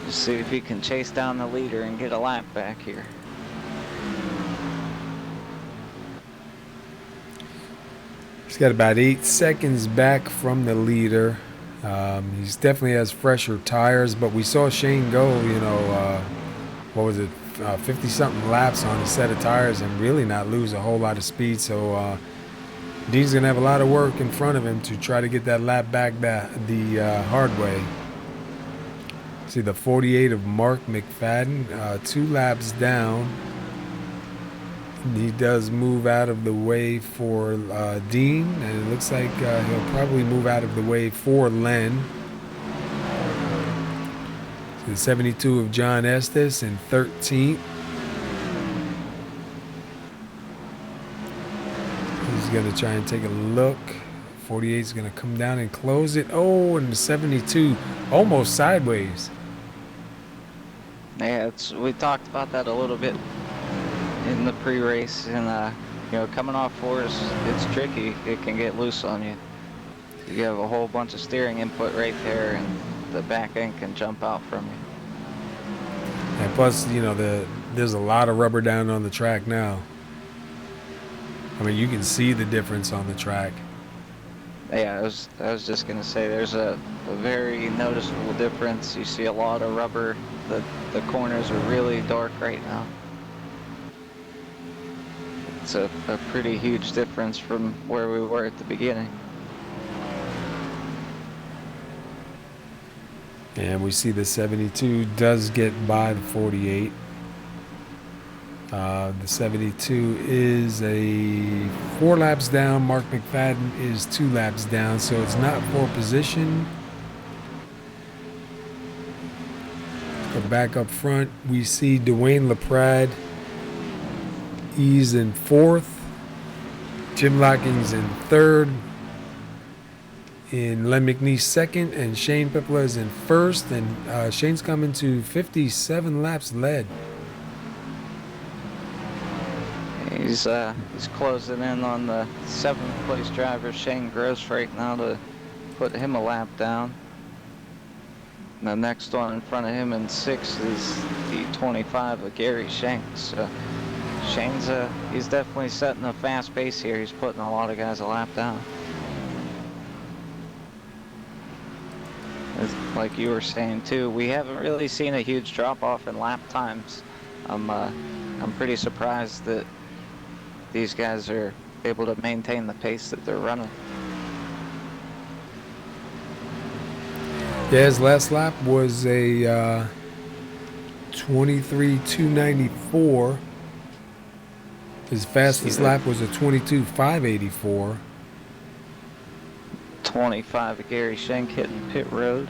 Just see if he can chase down the leader and get a lap back here. He's got about 8 seconds back from the leader. He's definitely has fresher tires, but we saw Shane go, what was it, 50-something laps on a set of tires and really not lose a whole lot of speed. So Dean's going to have a lot of work in front of him to try to get that lap back the hard way. See the 48 of Mark McFadden, 2 laps down. He does move out of the way for Dean, and it looks like he'll probably move out of the way for Len. So the 72 of John Estes in 13th. He's going to try and take a look. 48 is going to come down and close it. Oh, and the 72 almost sideways. Yeah, we talked about that a little bit in the pre-race, and coming off 4s, it's tricky. It can get loose on you. You have a whole bunch of steering input right there, and the back end can jump out from you. And plus, there's a lot of rubber down on the track now. I mean, you can see the difference on the track. Yeah, I was just gonna say there's a very noticeable difference. You see a lot of rubber. The corners are really dark right now. It's a pretty huge difference from where we were at the beginning. And we see the 72 does get by the 48. The 72 is a 4 laps down. Mark McFadden is 2 laps down, so it's not for position. But back up front, we see Dwayne LaPrade. He's in 4th. Jim Locking's in 3rd. In Len McNeese 2nd, and Shane Pipla is in 1st. And Shane's coming to 57 laps led. He's closing in on the 7th place driver, Shane Gross, right now to put him a lap down. And the next one in front of him in 6th is the 25 of Gary Shanks. So Shane's he's definitely setting a fast pace here. He's putting a lot of guys a lap down. Like you were saying too, we haven't really seen a huge drop off in lap times. I'm pretty surprised that these guys are able to maintain the pace that they're running. Yeah, his last lap was a 23.294. His fastest lap was a 22.584. 25 of Gary Schenk hitting pit road.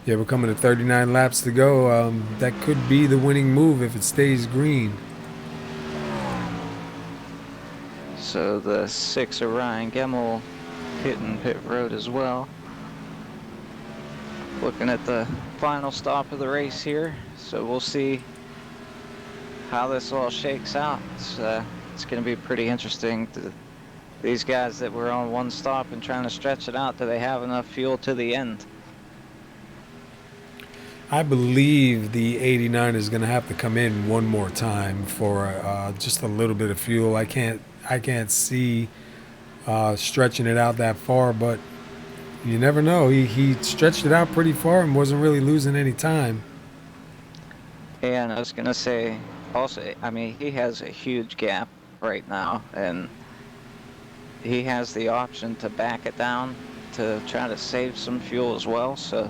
Yeah, we're coming to 39 laps to go. That could be the winning move if it stays green. So the 6 of Ryan Gemmel hitting pit road as well. looking at the final stop of the race here, so we'll see how this all shakes out. It's going to be pretty interesting. These guys that were on one stop and trying to stretch it out, do they have enough fuel to the end? I believe the 89 is going to have to come in one more time for just a little bit of fuel. I can't see stretching it out that far, but you never know. He stretched it out pretty far and wasn't really losing any time. And I was going to say, also, I mean, he has a huge gap right now, and he has the option to back it down to try to save some fuel as well, so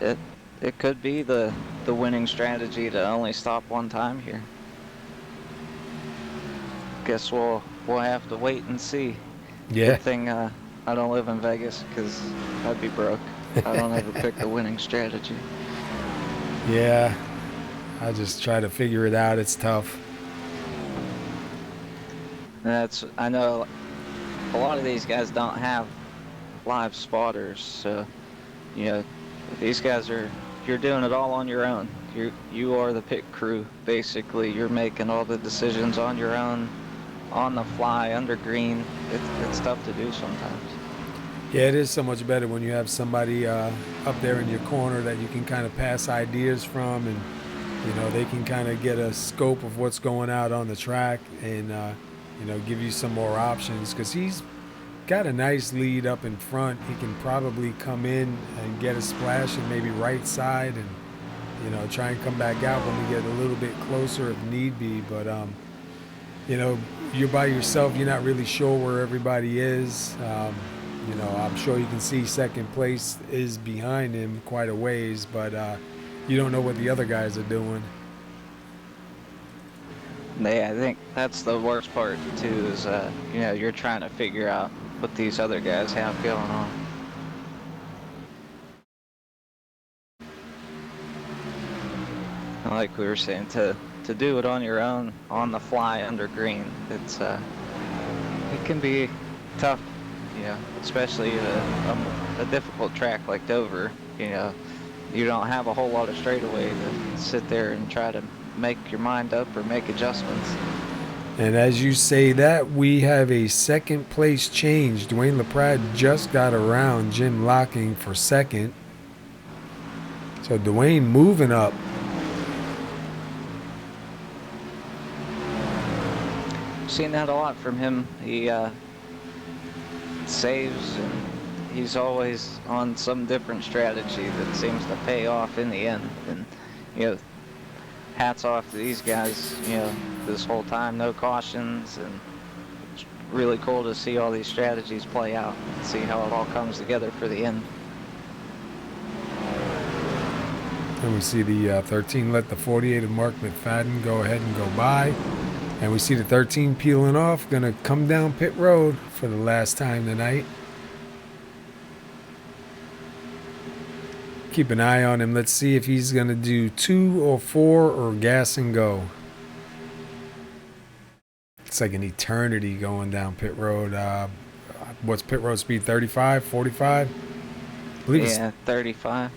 it could be the winning strategy to only stop one time here. Guess we'll have to wait and see. Yeah. Good thing I don't live in Vegas, because I'd be broke. I don't ever pick the winning strategy. Yeah. I just try to figure it out. It's tough. I know a lot of these guys don't have live spotters, so you know, these guys you're doing it all on your own. You are the pit crew, basically. You're making all the decisions on your own, on the fly, under green. It's tough to do sometimes. Yeah, it is so much better when you have somebody up there in your corner that you can kind of pass ideas from, and you know, they can kind of get a scope of what's going out on the track, and you know, give you some more options, because he's got a nice lead up in front. He can probably come in and get a splash and maybe right side, and you know, try and come back out when we get a little bit closer if need be. But you know, you're by yourself. You're not really sure where everybody is. You know, I'm sure you can see second place is behind him quite a ways, but you don't know what the other guys are doing. Yeah, I think that's the worst part too, is you know, you're trying to figure out what these other guys have going on. And like we were saying, to do it on your own, on the fly, under green, it can be tough, you know, especially a difficult track like Dover. You know, you don't have a whole lot of straightaway to sit there and try to make your mind up or make adjustments. And as you say that, we have a second place change. Dwayne LaPrade just got around Jim Locking for second. So Dwayne moving up. Seen that a lot from him. He saves, and he's always on some different strategy that seems to pay off in the end. And you know, hats off to these guys. You know, this whole time, no cautions, and it's really cool to see all these strategies play out and see how it all comes together for the end. And we see the 13 let the 48 of Mark McFadden go ahead and go by. And we see the 13 peeling off, gonna come down pit road for the last time tonight. Keep an eye on him. Let's see if he's gonna do 2 or 4 or gas and go. It's like an eternity going down pit road. What's pit road speed? 35, 45? I believe yeah, 35.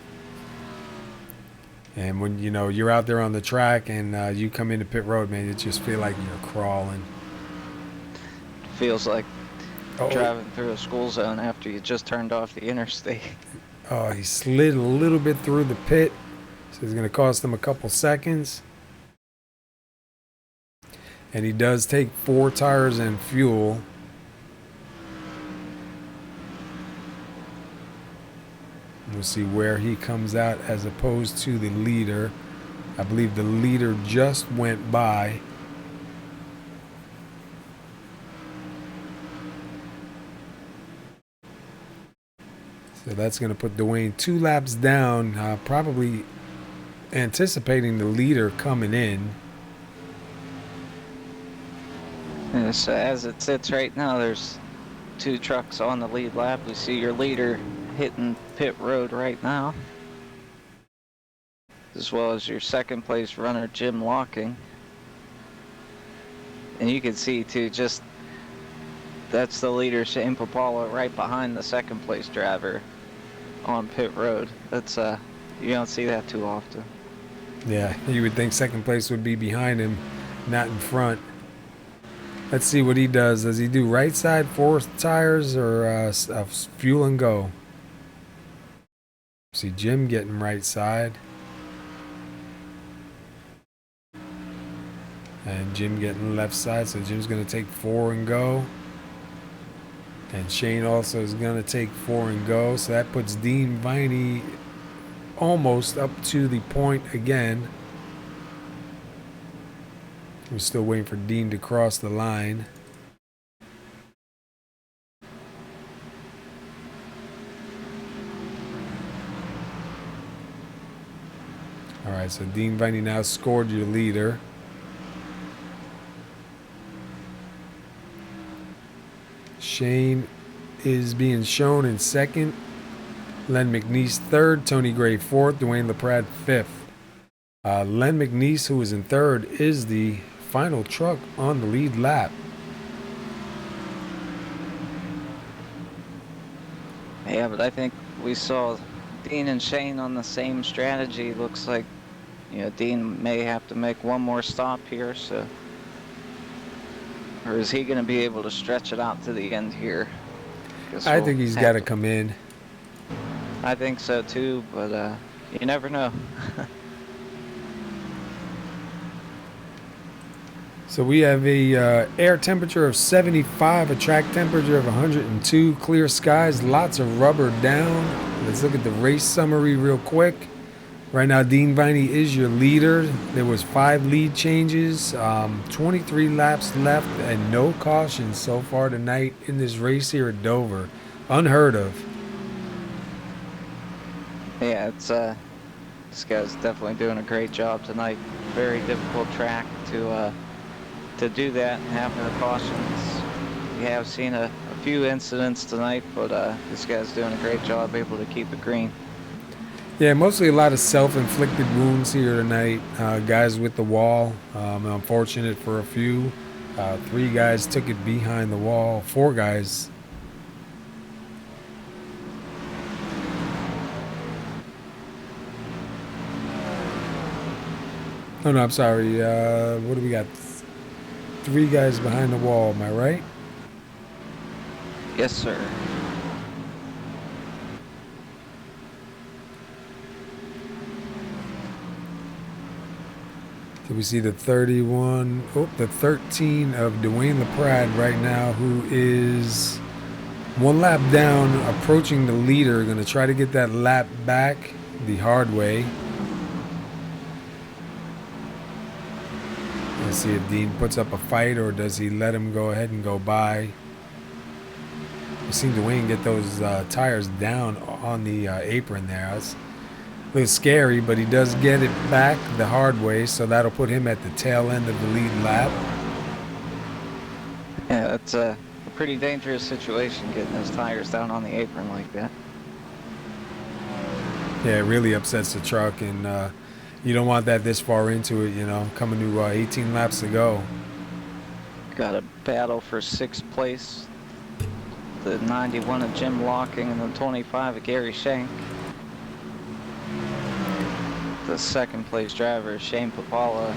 And when you know you're out there on the track and you come into pit road, man, you just feel like you're crawling. Feels like driving through a school zone after you just turned off the interstate. Oh, he slid a little bit through the pit, so it's going to cost him a couple seconds. And he does take 4 tires and fuel. We'll see where he comes out as opposed to the leader. I believe the leader just went by. So that's going to put Dwayne 2 laps down, probably anticipating the leader coming in. Yes, as it sits right now, there's 2 trucks on the lead lap. We see your leader hitting pit road right now, as well as your second place runner Jim Locking. And you can see too, just that's the leader Shane Papala right behind the second place driver. on pit road. That's you don't see that too often. Yeah, you would think second place would be behind him, not in front. Let's see what he does. Does he do right side, four tires, or fuel and go? See Jim getting right side. And Jim getting left side, so Jim's going to take 4 and go. And Shane also is going to take 4 and go. So that puts Dean Viney almost up to the point again. We're still waiting for Dean to cross the line. All right, so Dean Viney now scored your leader. Shane is being shown in second. Len McNeese third. Tony Gray fourth. Dwayne LaPrade fifth. Len McNeese, who is in third, is the final truck on the lead lap. Yeah, but I think we saw Dean and Shane on the same strategy. Looks like, Dean may have to make one more stop here, so. Or is he going to be able to stretch it out to the end here? I think he's got to come in. I think so too, but you never know. So we have a air temperature of 75, a track temperature of 102, clear skies, lots of rubber down. Let's look at the race summary real quick. Right now, Dean Viney is your leader. There was 5 lead changes, 23 laps left, and no cautions so far tonight in this race here at Dover. Unheard of. Yeah, it's this guy's definitely doing a great job tonight. Very difficult track to do that and have no cautions. We have seen a few incidents tonight, but this guy's doing a great job, able to keep it green. Yeah, mostly a lot of self-inflicted wounds here tonight. Guys with the wall, unfortunate for a few. 3 guys took it behind the wall. 4 guys. Oh, no, I'm sorry. What do we got? 3 guys behind the wall, am I right? Yes, sir. So we see the 31, the 13 of Dwayne LaPrade right now, who is 1 lap down, approaching the leader. Going to try to get that lap back the hard way. Let's see if Dean puts up a fight or does he let him go ahead and go by. We've seen Dwayne get those tires down on the apron there. That's a little scary, but he does get it back the hard way, so that'll put him at the tail end of the lead lap. Yeah, that's a pretty dangerous situation, getting those tires down on the apron like that. Yeah, it really upsets the truck, and you don't want that this far into it, coming to 18 laps to go. Got a battle for 6th place. The 91 of Jim Locking and the 25 of Gary Shank. The 2nd place driver, Shane Papala,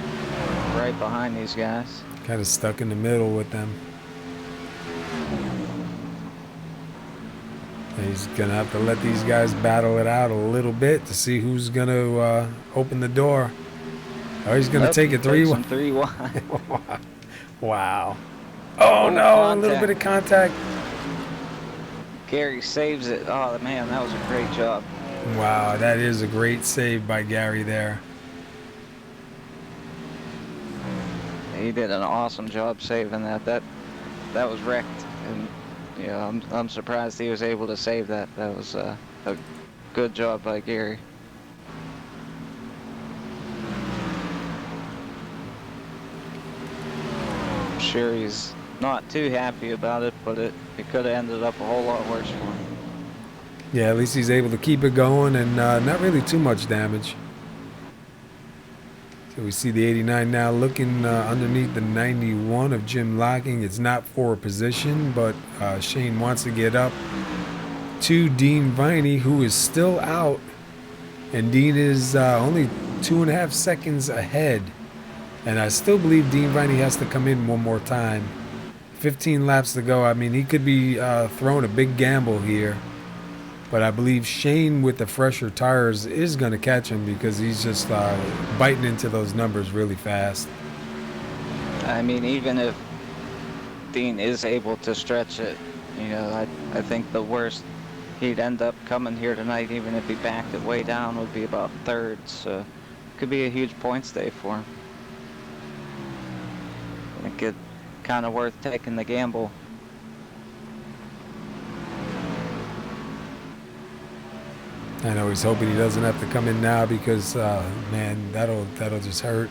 right behind these guys. Kind of stuck in the middle with them. He's going to have to let these guys battle it out a little bit to see who's going to open the door. Oh, he's going to take it 3-1. 3-1. Wow. Oh, no, contact. A little bit of contact. Gary saves it. Oh, man, that was a great job. Wow, that is a great save by Gary there. He did an awesome job saving that. That was wrecked, and I'm surprised he was able to save that. That was a good job by Gary. I'm sure he's not too happy about it, but it could have ended up a whole lot worse for him. Yeah, at least he's able to keep it going and not really too much damage. So we see the 89 now looking underneath the 91 of Jim Locking. It's not for a position, but Shane wants to get up to Dean Viney, who is still out. And Dean is only 2.5 seconds ahead. And I still believe Dean Viney has to come in one more time. 15 laps to go. I mean, he could be throwing a big gamble here. But I believe Shane with the fresher tires is going to catch him because he's just biting into those numbers really fast. I mean, even if Dean is able to stretch it, you know, I think the worst he'd end up coming here tonight, even if he backed it way down, would be about third. So could be a huge points day for him. I think it kind of worth taking the gamble. I know he's hoping he doesn't have to come in now because, man, that'll just hurt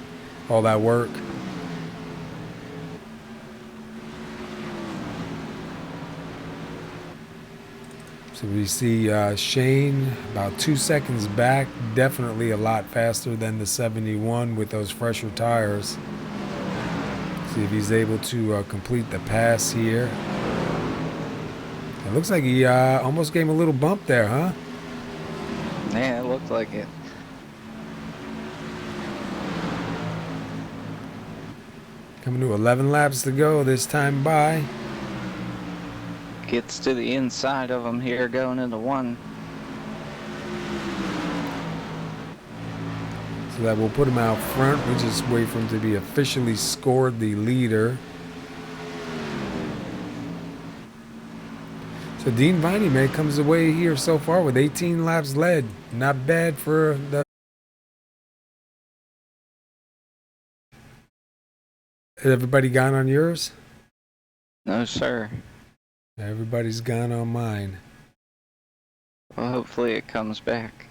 all that work. So we see Shane about 2 seconds back, definitely a lot faster than the 71 with those fresher tires. See if he's able to complete the pass here. It looks like he almost gave him a little bump there, huh? Yeah, it looked like it. Coming to 11 laps to go this time by. Gets to the inside of him here going into one. So that will put him out front. We just wait for him to be officially scored the leader. So Dean Viney, man, comes away here so far with 18 laps led. Not bad for the... Has everybody gone on yours? No, sir. Everybody's gone on mine. Well, hopefully it comes back.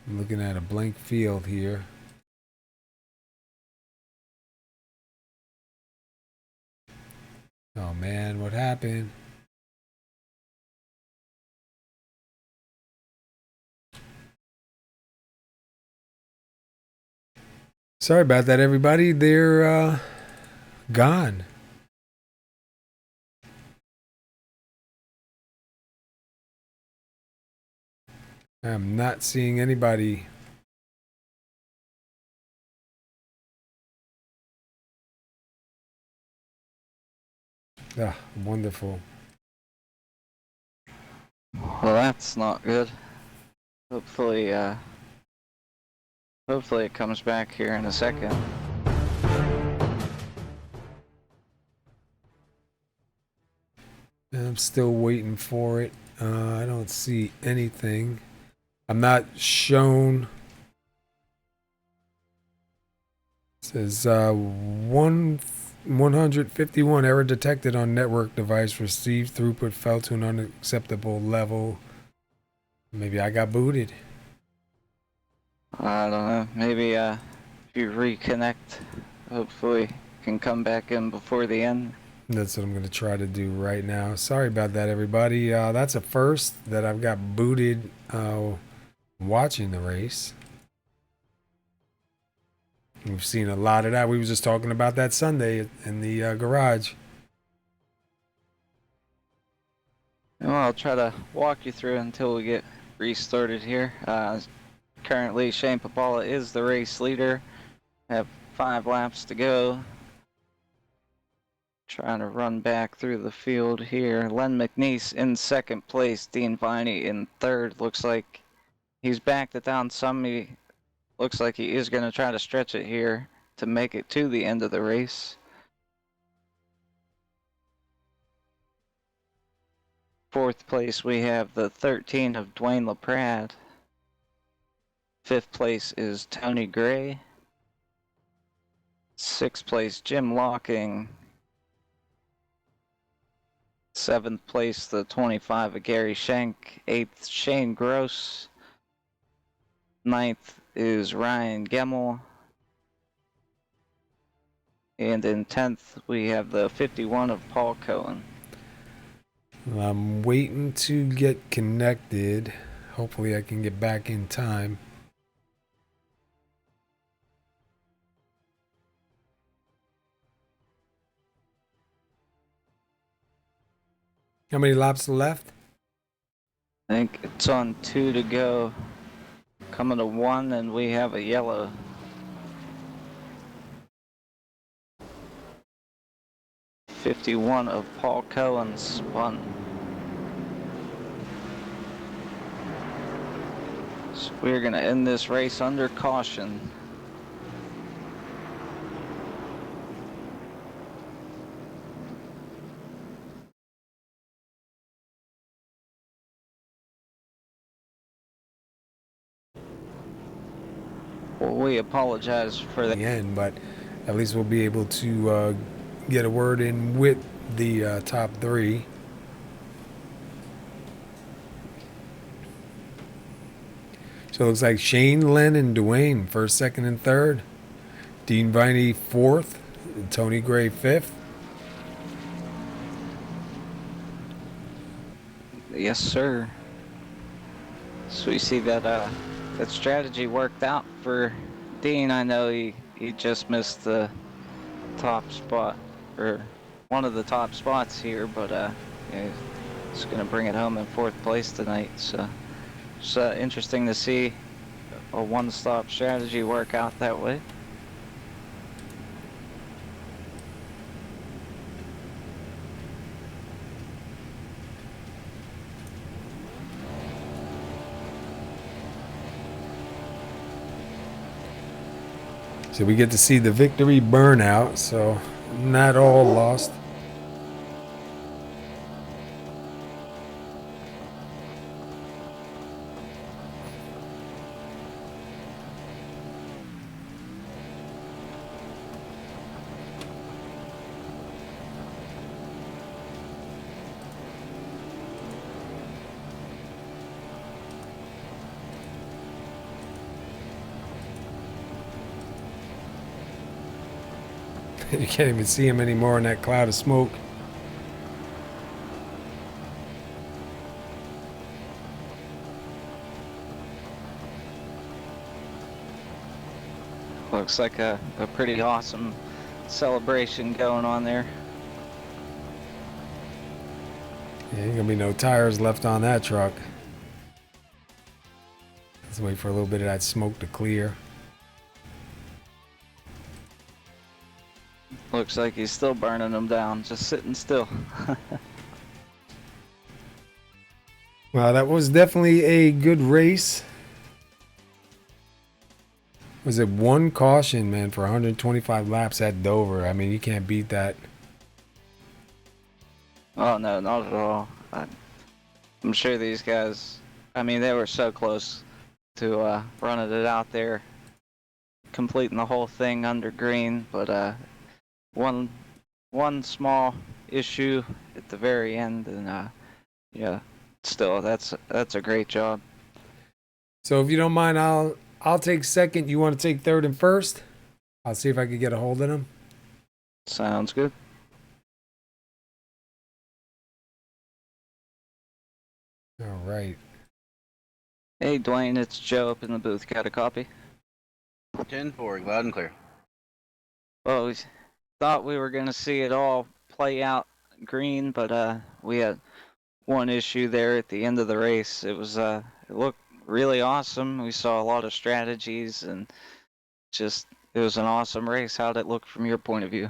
I'm looking at a blank field here. Oh man, what happened? Sorry about that, everybody. They're gone. I'm not seeing anybody. Ah, wonderful. Well, that's not good. Hopefully, hopefully it comes back here in a second. I'm still waiting for it. I don't see anything. I'm not shown. It says 151 error detected on network device. Received throughput fell to an unacceptable level. Maybe I got booted. I don't know. Maybe if you reconnect, hopefully you can come back in before the end. That's what I'm going to try to do right now. Sorry about that, everybody. That's a first that I've got booted watching the race. We've seen a lot of that. We were just talking about that Sunday in the garage. Well, I'll try to walk you through until we get restarted here. Currently, Shane Papala is the race leader. Have 5 laps to go. Trying to run back through the field here. Len McNeese in second place. Dean Viney in third. Looks like he's backed it down some. He looks like he is going to try to stretch it here to make it to the end of the race. Fourth place, we have the 13 of Dwayne LaPrade. Fifth place is Tony Gray. Sixth place, Jim Locking. Seventh place, the 25 of Gary Schenk. Eighth, Shane Gross. Ninth is Ryan Gemmel. And in 10th, we have the 51 of Paul Cohen. I'm waiting to get connected. Hopefully I can get back in time. How many laps left? I think it's on 2 to go. Coming to 1, and we have a yellow. '51 of Paul Cohen spun. So we're going to end this race under caution. Well, we apologize for the that. end, but at least we'll be able to get a word in with the top 3. So it looks like Shane, Len, and Dwayne first, second, and third. Dean Viney fourth. And Tony Gray fifth. Yes, sir. So we see that that strategy worked out for Dean. I know he just missed the top spot, or one of the top spots here, but yeah, he's going to bring it home in 4th place tonight. So it's interesting to see a one-stop strategy work out that way. So we get to see the victory burnout, so not all lost. You can't even see him anymore in that cloud of smoke. Looks like a pretty awesome celebration going on there. Yeah, ain't gonna be no tires left on that truck. Let's wait for a little bit of that smoke to clear. Looks like he's still burning them down, just sitting still. Well, that was definitely a good race. Was it one caution, man, for 125 laps at Dover? I mean, you can't beat that. Oh, no, not at all. I'm sure these guys, I mean, they were so close to running it out there, completing the whole thing under green, but one small issue at the very end, and yeah, still, that's a great job. So if you don't mind, I'll take second. You want to take third and first? I'll see if I can get a hold of them. Sounds good. All right. Hey, Dwayne, it's Joe up in the booth. Got a copy? 10-4, loud and clear. Well, we thought we were going to see it all play out green, but we had one issue there at the end of the race. It looked really awesome. We saw a lot of strategies, and it was an awesome race. How'd it look from your point of view?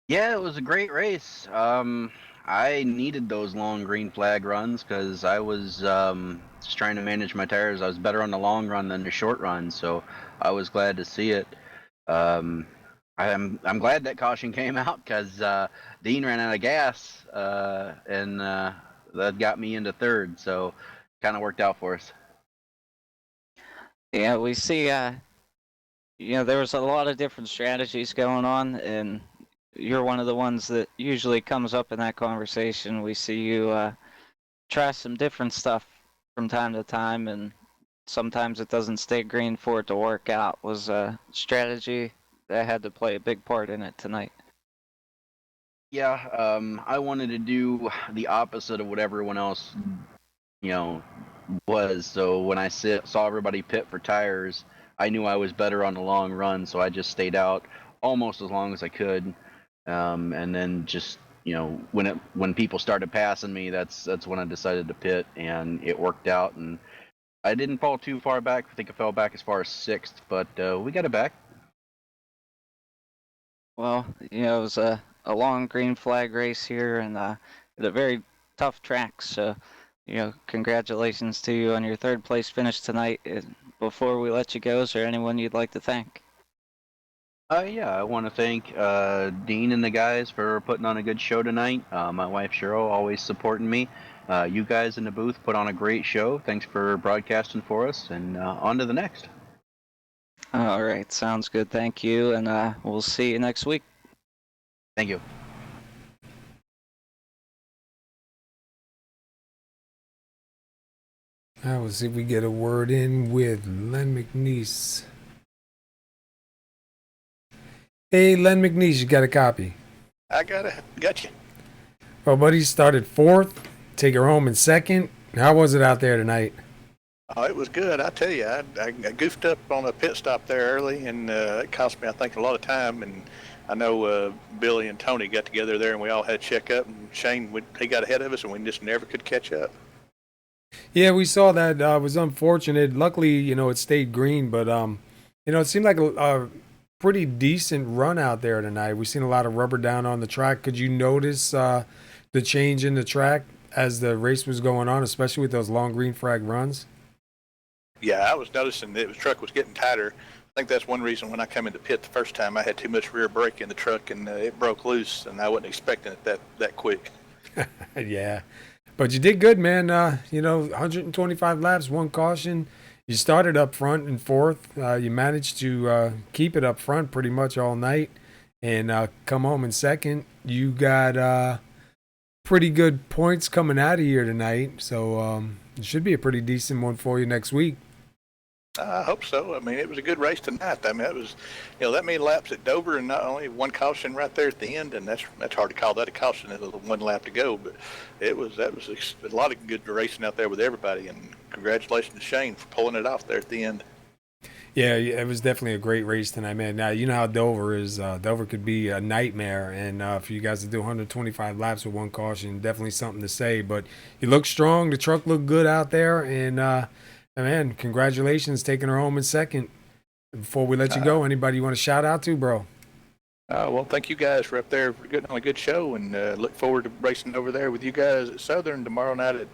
Yeah, it was a great race. I needed those long green flag runs because I was just trying to manage my tires. I was better on the long run than the short run, so I was glad to see it. I'm glad that caution came out because Dean ran out of gas, and that got me into third, so kind of worked out for us. Yeah, we see, there was a lot of different strategies going on, and you're one of the ones that usually comes up in that conversation. We see you try some different stuff from time to time, and sometimes it doesn't stay green for it to work out. Was a strategy that had to play a big part in it tonight. Yeah, I wanted to do the opposite of what everyone else, was. So when I saw everybody pit for tires, I knew I was better on the long run, so I just stayed out almost as long as I could, and then just when people started passing me, that's when I decided to pit, and it worked out. And I didn't fall too far back. I think I fell back as far as 6th, but we got it back. Well, it was a long green flag race here and a very tough track. So, congratulations to you on your third place finish tonight. Before we let you go, is there anyone you'd like to thank? Yeah, I want to thank Dean and the guys for putting on a good show tonight. My wife Cheryl always supporting me. You guys in the booth put on a great show. Thanks for broadcasting for us, and on to the next. All right, sounds good. Thank you, and we'll see you next week. Thank you. We'll see if we get a word in with Len McNeese. Hey, Len McNeese, you got a copy? I got you. Well, buddy, started 4th, take her home in 2nd. How was it out there tonight? Oh, it was good. I tell you, I goofed up on a pit stop there early, and it cost me, I think, a lot of time. And I know Billy and Tony got together there, and we all had to check up. And Shane, he got ahead of us, and we just never could catch up. Yeah, we saw that. It was unfortunate. Luckily, it stayed green, but it seemed like a pretty decent run out there tonight. We've seen a lot of rubber down on the track. Could you notice the change in the track as the race was going on, especially with those long green flag runs? Yeah, I was noticing that the truck was getting tighter. I think that's one reason when I come into pit the first time, I had too much rear brake in the truck, and it broke loose, and I wasn't expecting it that quick. Yeah. But you did good, man. 125 laps, 1 caution. You started up front in 4th. You managed to keep it up front pretty much all night and come home in 2nd. You got pretty good points coming out of here tonight. So it should be a pretty decent one for you next week. I hope so. I mean, it was a good race tonight. I mean, it was, that many laps at Dover, and not only 1 caution right there at the end, and that's hard to call that a caution. It was 1 lap to go, but that was a lot of good racing out there with everybody. And congratulations to Shane for pulling it off there at the end. Yeah, it was definitely a great race tonight, man. Now, you know how Dover is. Dover could be a nightmare, and for you guys to do 125 laps with 1 caution, definitely something to say. But you look strong. The truck looked good out there, and man, congratulations taking her home in 2nd. Before we let you go, anybody you want to shout out to, bro? Well, thank you guys for up there for getting on a good show, and look forward to racing over there with you guys at Southern tomorrow night at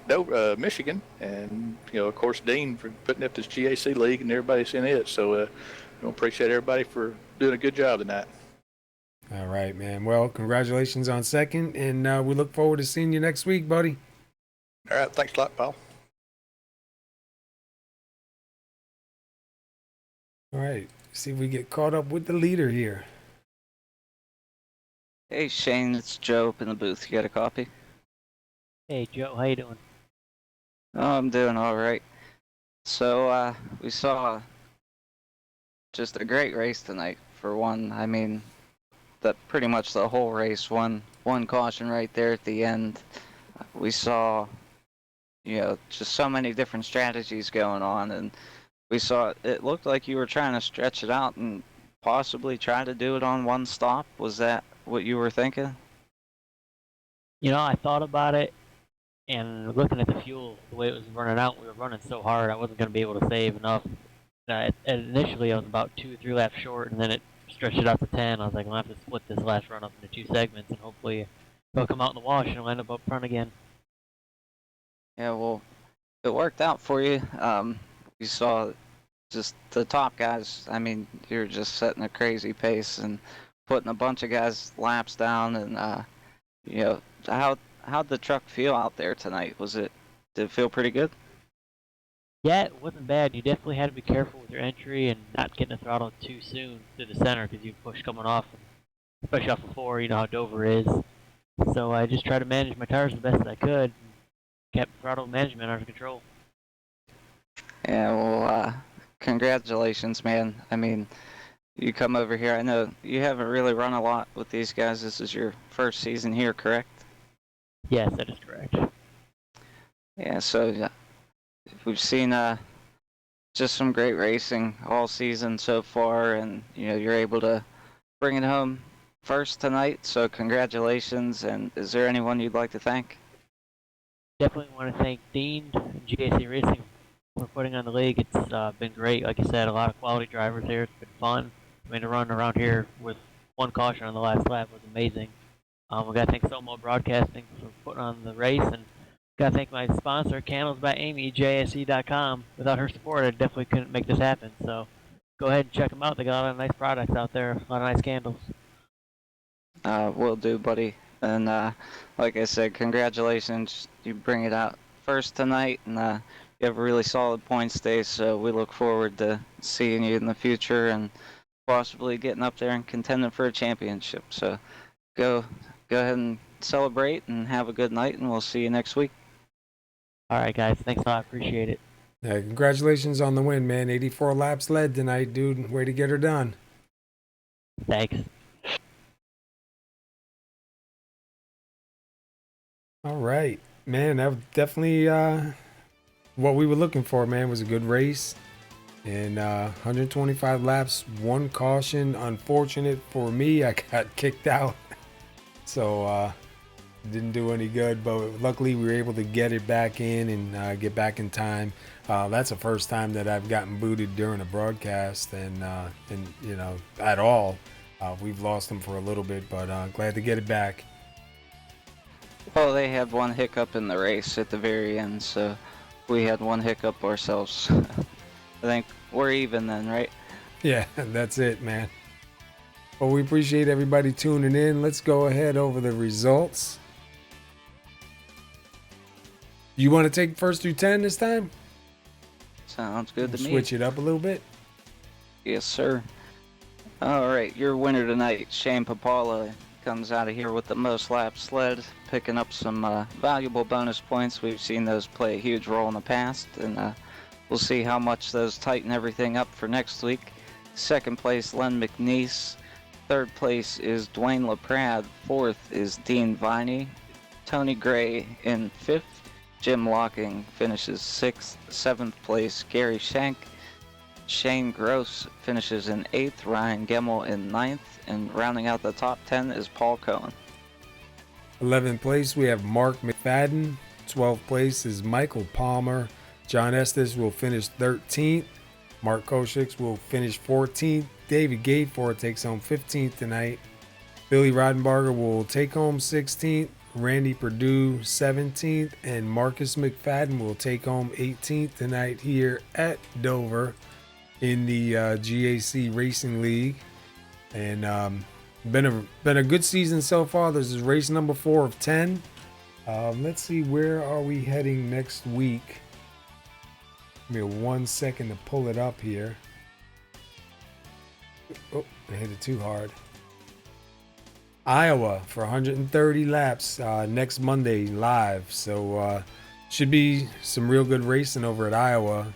Dover, Michigan. And, of course, Dean for putting up this GAC league and everybody's in it. So I appreciate everybody for doing a good job tonight. All right, man. Well, congratulations on 2nd, and we look forward to seeing you next week, buddy. All right. Thanks a lot, Paul. All right. See if we get caught up with the leader here. Hey, Shane, it's Joe up in the booth. You got a copy? Hey, Joe, how you doing? Oh, I'm doing all right. So we saw just a great race tonight. For one, I mean, that pretty much the whole race. One caution right there at the end. We saw, just so many different strategies going on, and we saw it looked like you were trying to stretch it out and possibly try to do it on 1 stop. Was that what you were thinking? I thought about it, and looking at the fuel, the way it was running out, we were running so hard, I wasn't going to be able to save enough. Initially, I was about 2 or 3 laps short, and then it stretched it out to 10. I was like, I'm going to have to split this last run up into 2 segments, and hopefully they'll come out in the wash, and I'll end up front again. Yeah, well, it worked out for you. We saw just the top guys. I mean, you're just setting a crazy pace and putting a bunch of guys laps down. And how'd the truck feel out there tonight? Did it feel pretty good? Yeah, it wasn't bad. You definitely had to be careful with your entry and not getting the throttle too soon through the center because you push coming off, especially off of 4. You know how Dover is. So I just tried to manage my tires the best I could. Kept throttle management under control. Yeah, well, congratulations, man. I mean, you come over here. I know you haven't really run a lot with these guys. This is your first season here, correct? Yes, that is correct. Yeah, so we've seen just some great racing all season so far, and you're able to bring it home first tonight, so congratulations. And is there anyone you'd like to thank? Definitely want to thank Dean, GAC Racing, for putting on the league. It's been great. Like you said, a lot of quality drivers here. It's been fun. I mean, to run around here with one caution on the last lap was amazing. We got to thank Somo Broadcasting for putting on the race, and got to thank my sponsor, Candles by Amy, JSE.com. Without her support, I definitely couldn't make this happen. So go ahead and check them out. They got a lot of nice products out there, a lot of nice candles. Will do, buddy. And like I said, congratulations. You bring it out first tonight, and you have a really solid points day. So we look forward to seeing you in the future and possibly getting up there and contending for a championship. So go ahead and celebrate and have a good night, and we'll see you next week. All right, guys. Thanks a lot. Appreciate it. Yeah, congratulations on the win, man. 84 laps led tonight, dude. Way to get her done. Thanks. All right, man. That was definitely what we were looking for, man. It was a good race. And 125 laps, one caution. Unfortunate for me, I got kicked out. So didn't do any good, but luckily we were able to get it back in and get back in time. That's the first time that I've gotten booted during a broadcast and you know, at all. We've lost them for a little bit, but glad to get it back. Well, they had one hiccup in the race at the very end, so we had one hiccup ourselves. I think we're even then, right? Yeah, that's it, man. Well, we appreciate everybody tuning in. Let's go ahead over the results. You want to take first through 10 this time? Sounds good to me. Switch it up a little bit. Yes, sir. All right, your winner tonight, Shane Papala, comes out of here with the most laps led, picking up some valuable bonus points. We've seen those play a huge role in the past, and we'll see how much those tighten everything up for next week. Second place, Len McNeese. Third place is Dwayne LaPrade. Fourth is Dean Viney. Tony Gray in fifth. Jim Locking finishes sixth. Seventh place, Gary Shank. Shane Gross finishes in eighth. Ryan Gemmel in ninth. And rounding out the top 10 is Paul Cohen. 11th place, we have Mark McFadden. 12th place is Michael Palmer. John Estes will finish 13th. Mark Koshix will finish 14th. David Gateford takes home 15th tonight. Billy Rodenbarger will take home 16th. Randy Perdue 17th. And Marcus McFadden will take home 18th tonight here at Dover in the GAC Racing League. And been a good season so far. This is race number 4 of 10. Let's see, where are we heading next week? Give me 1 second to pull it up here. Oh, I hit it too hard. Iowa for 130 laps next Monday live. So should be some real good racing over at Iowa.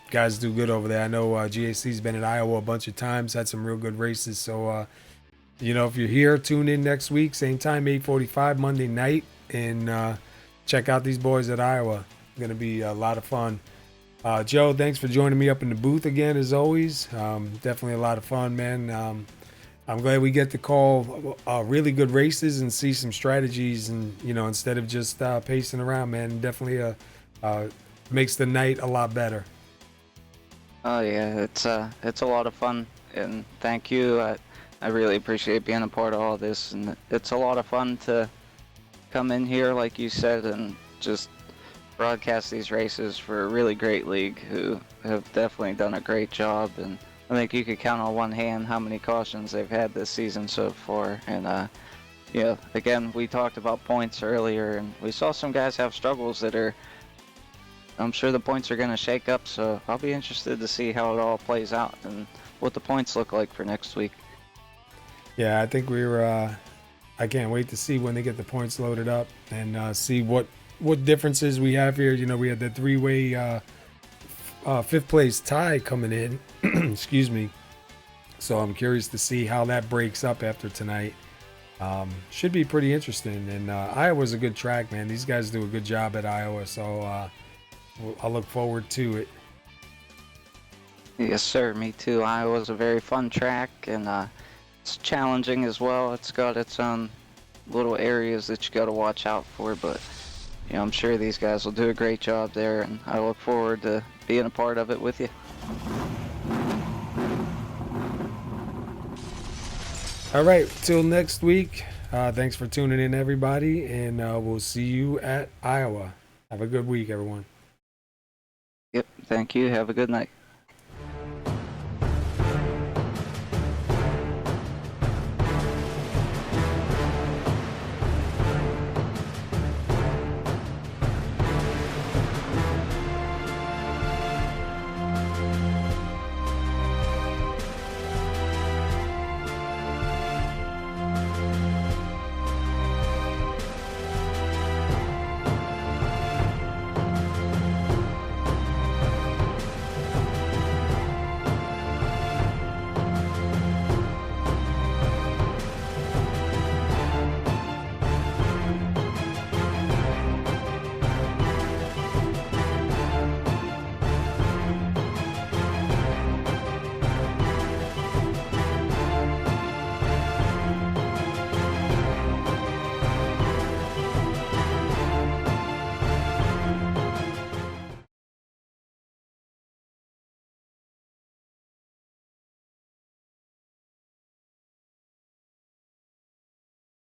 Guys do good over there. I know GAC's been at Iowa a bunch of times, had some real good races. So, you know, if you're here, tune in next week, same time, 8:45 Monday night, and check out these boys at Iowa. Going to be a lot of fun. Joe, thanks for joining me up in the booth again, as always. Definitely a lot of fun, man. I'm glad we get to call really good races and see some strategies, and, you know, instead of just pacing around, man, definitely makes the night a lot better. Oh yeah, it's a lot of fun, and thank you. I really appreciate being a part of all this, and it's a lot of fun to come in here, like you said, and just broadcast these races for a really great league who have definitely done a great job. And I think you could count on one hand how many cautions they've had this season so far. And yeah, again, we talked about points earlier, and we saw some guys have struggles that are, I'm sure the points are going to shake up, so I'll be interested to see how it all plays out and what the points look like for next week. Yeah, I think I can't wait to see when they get the points loaded up and see what differences we have here. You know, we had the three-way fifth place tie coming in. Excuse me. So I'm curious to see how that breaks up after tonight. Should be pretty interesting. And Iowa's a good track, man. These guys do a good job at Iowa, so I'll look forward to it. Yes, sir. Me too. Iowa's a very fun track, and It's challenging as well. It's got its own little areas that you got to watch out for, but you know, I'm sure these guys will do a great job there, and I look forward to being a part of it with you. All right, till next week. Thanks for tuning in, everybody, and we'll see you at Iowa. Have a good week, everyone. Yep, thank you. Have a good night.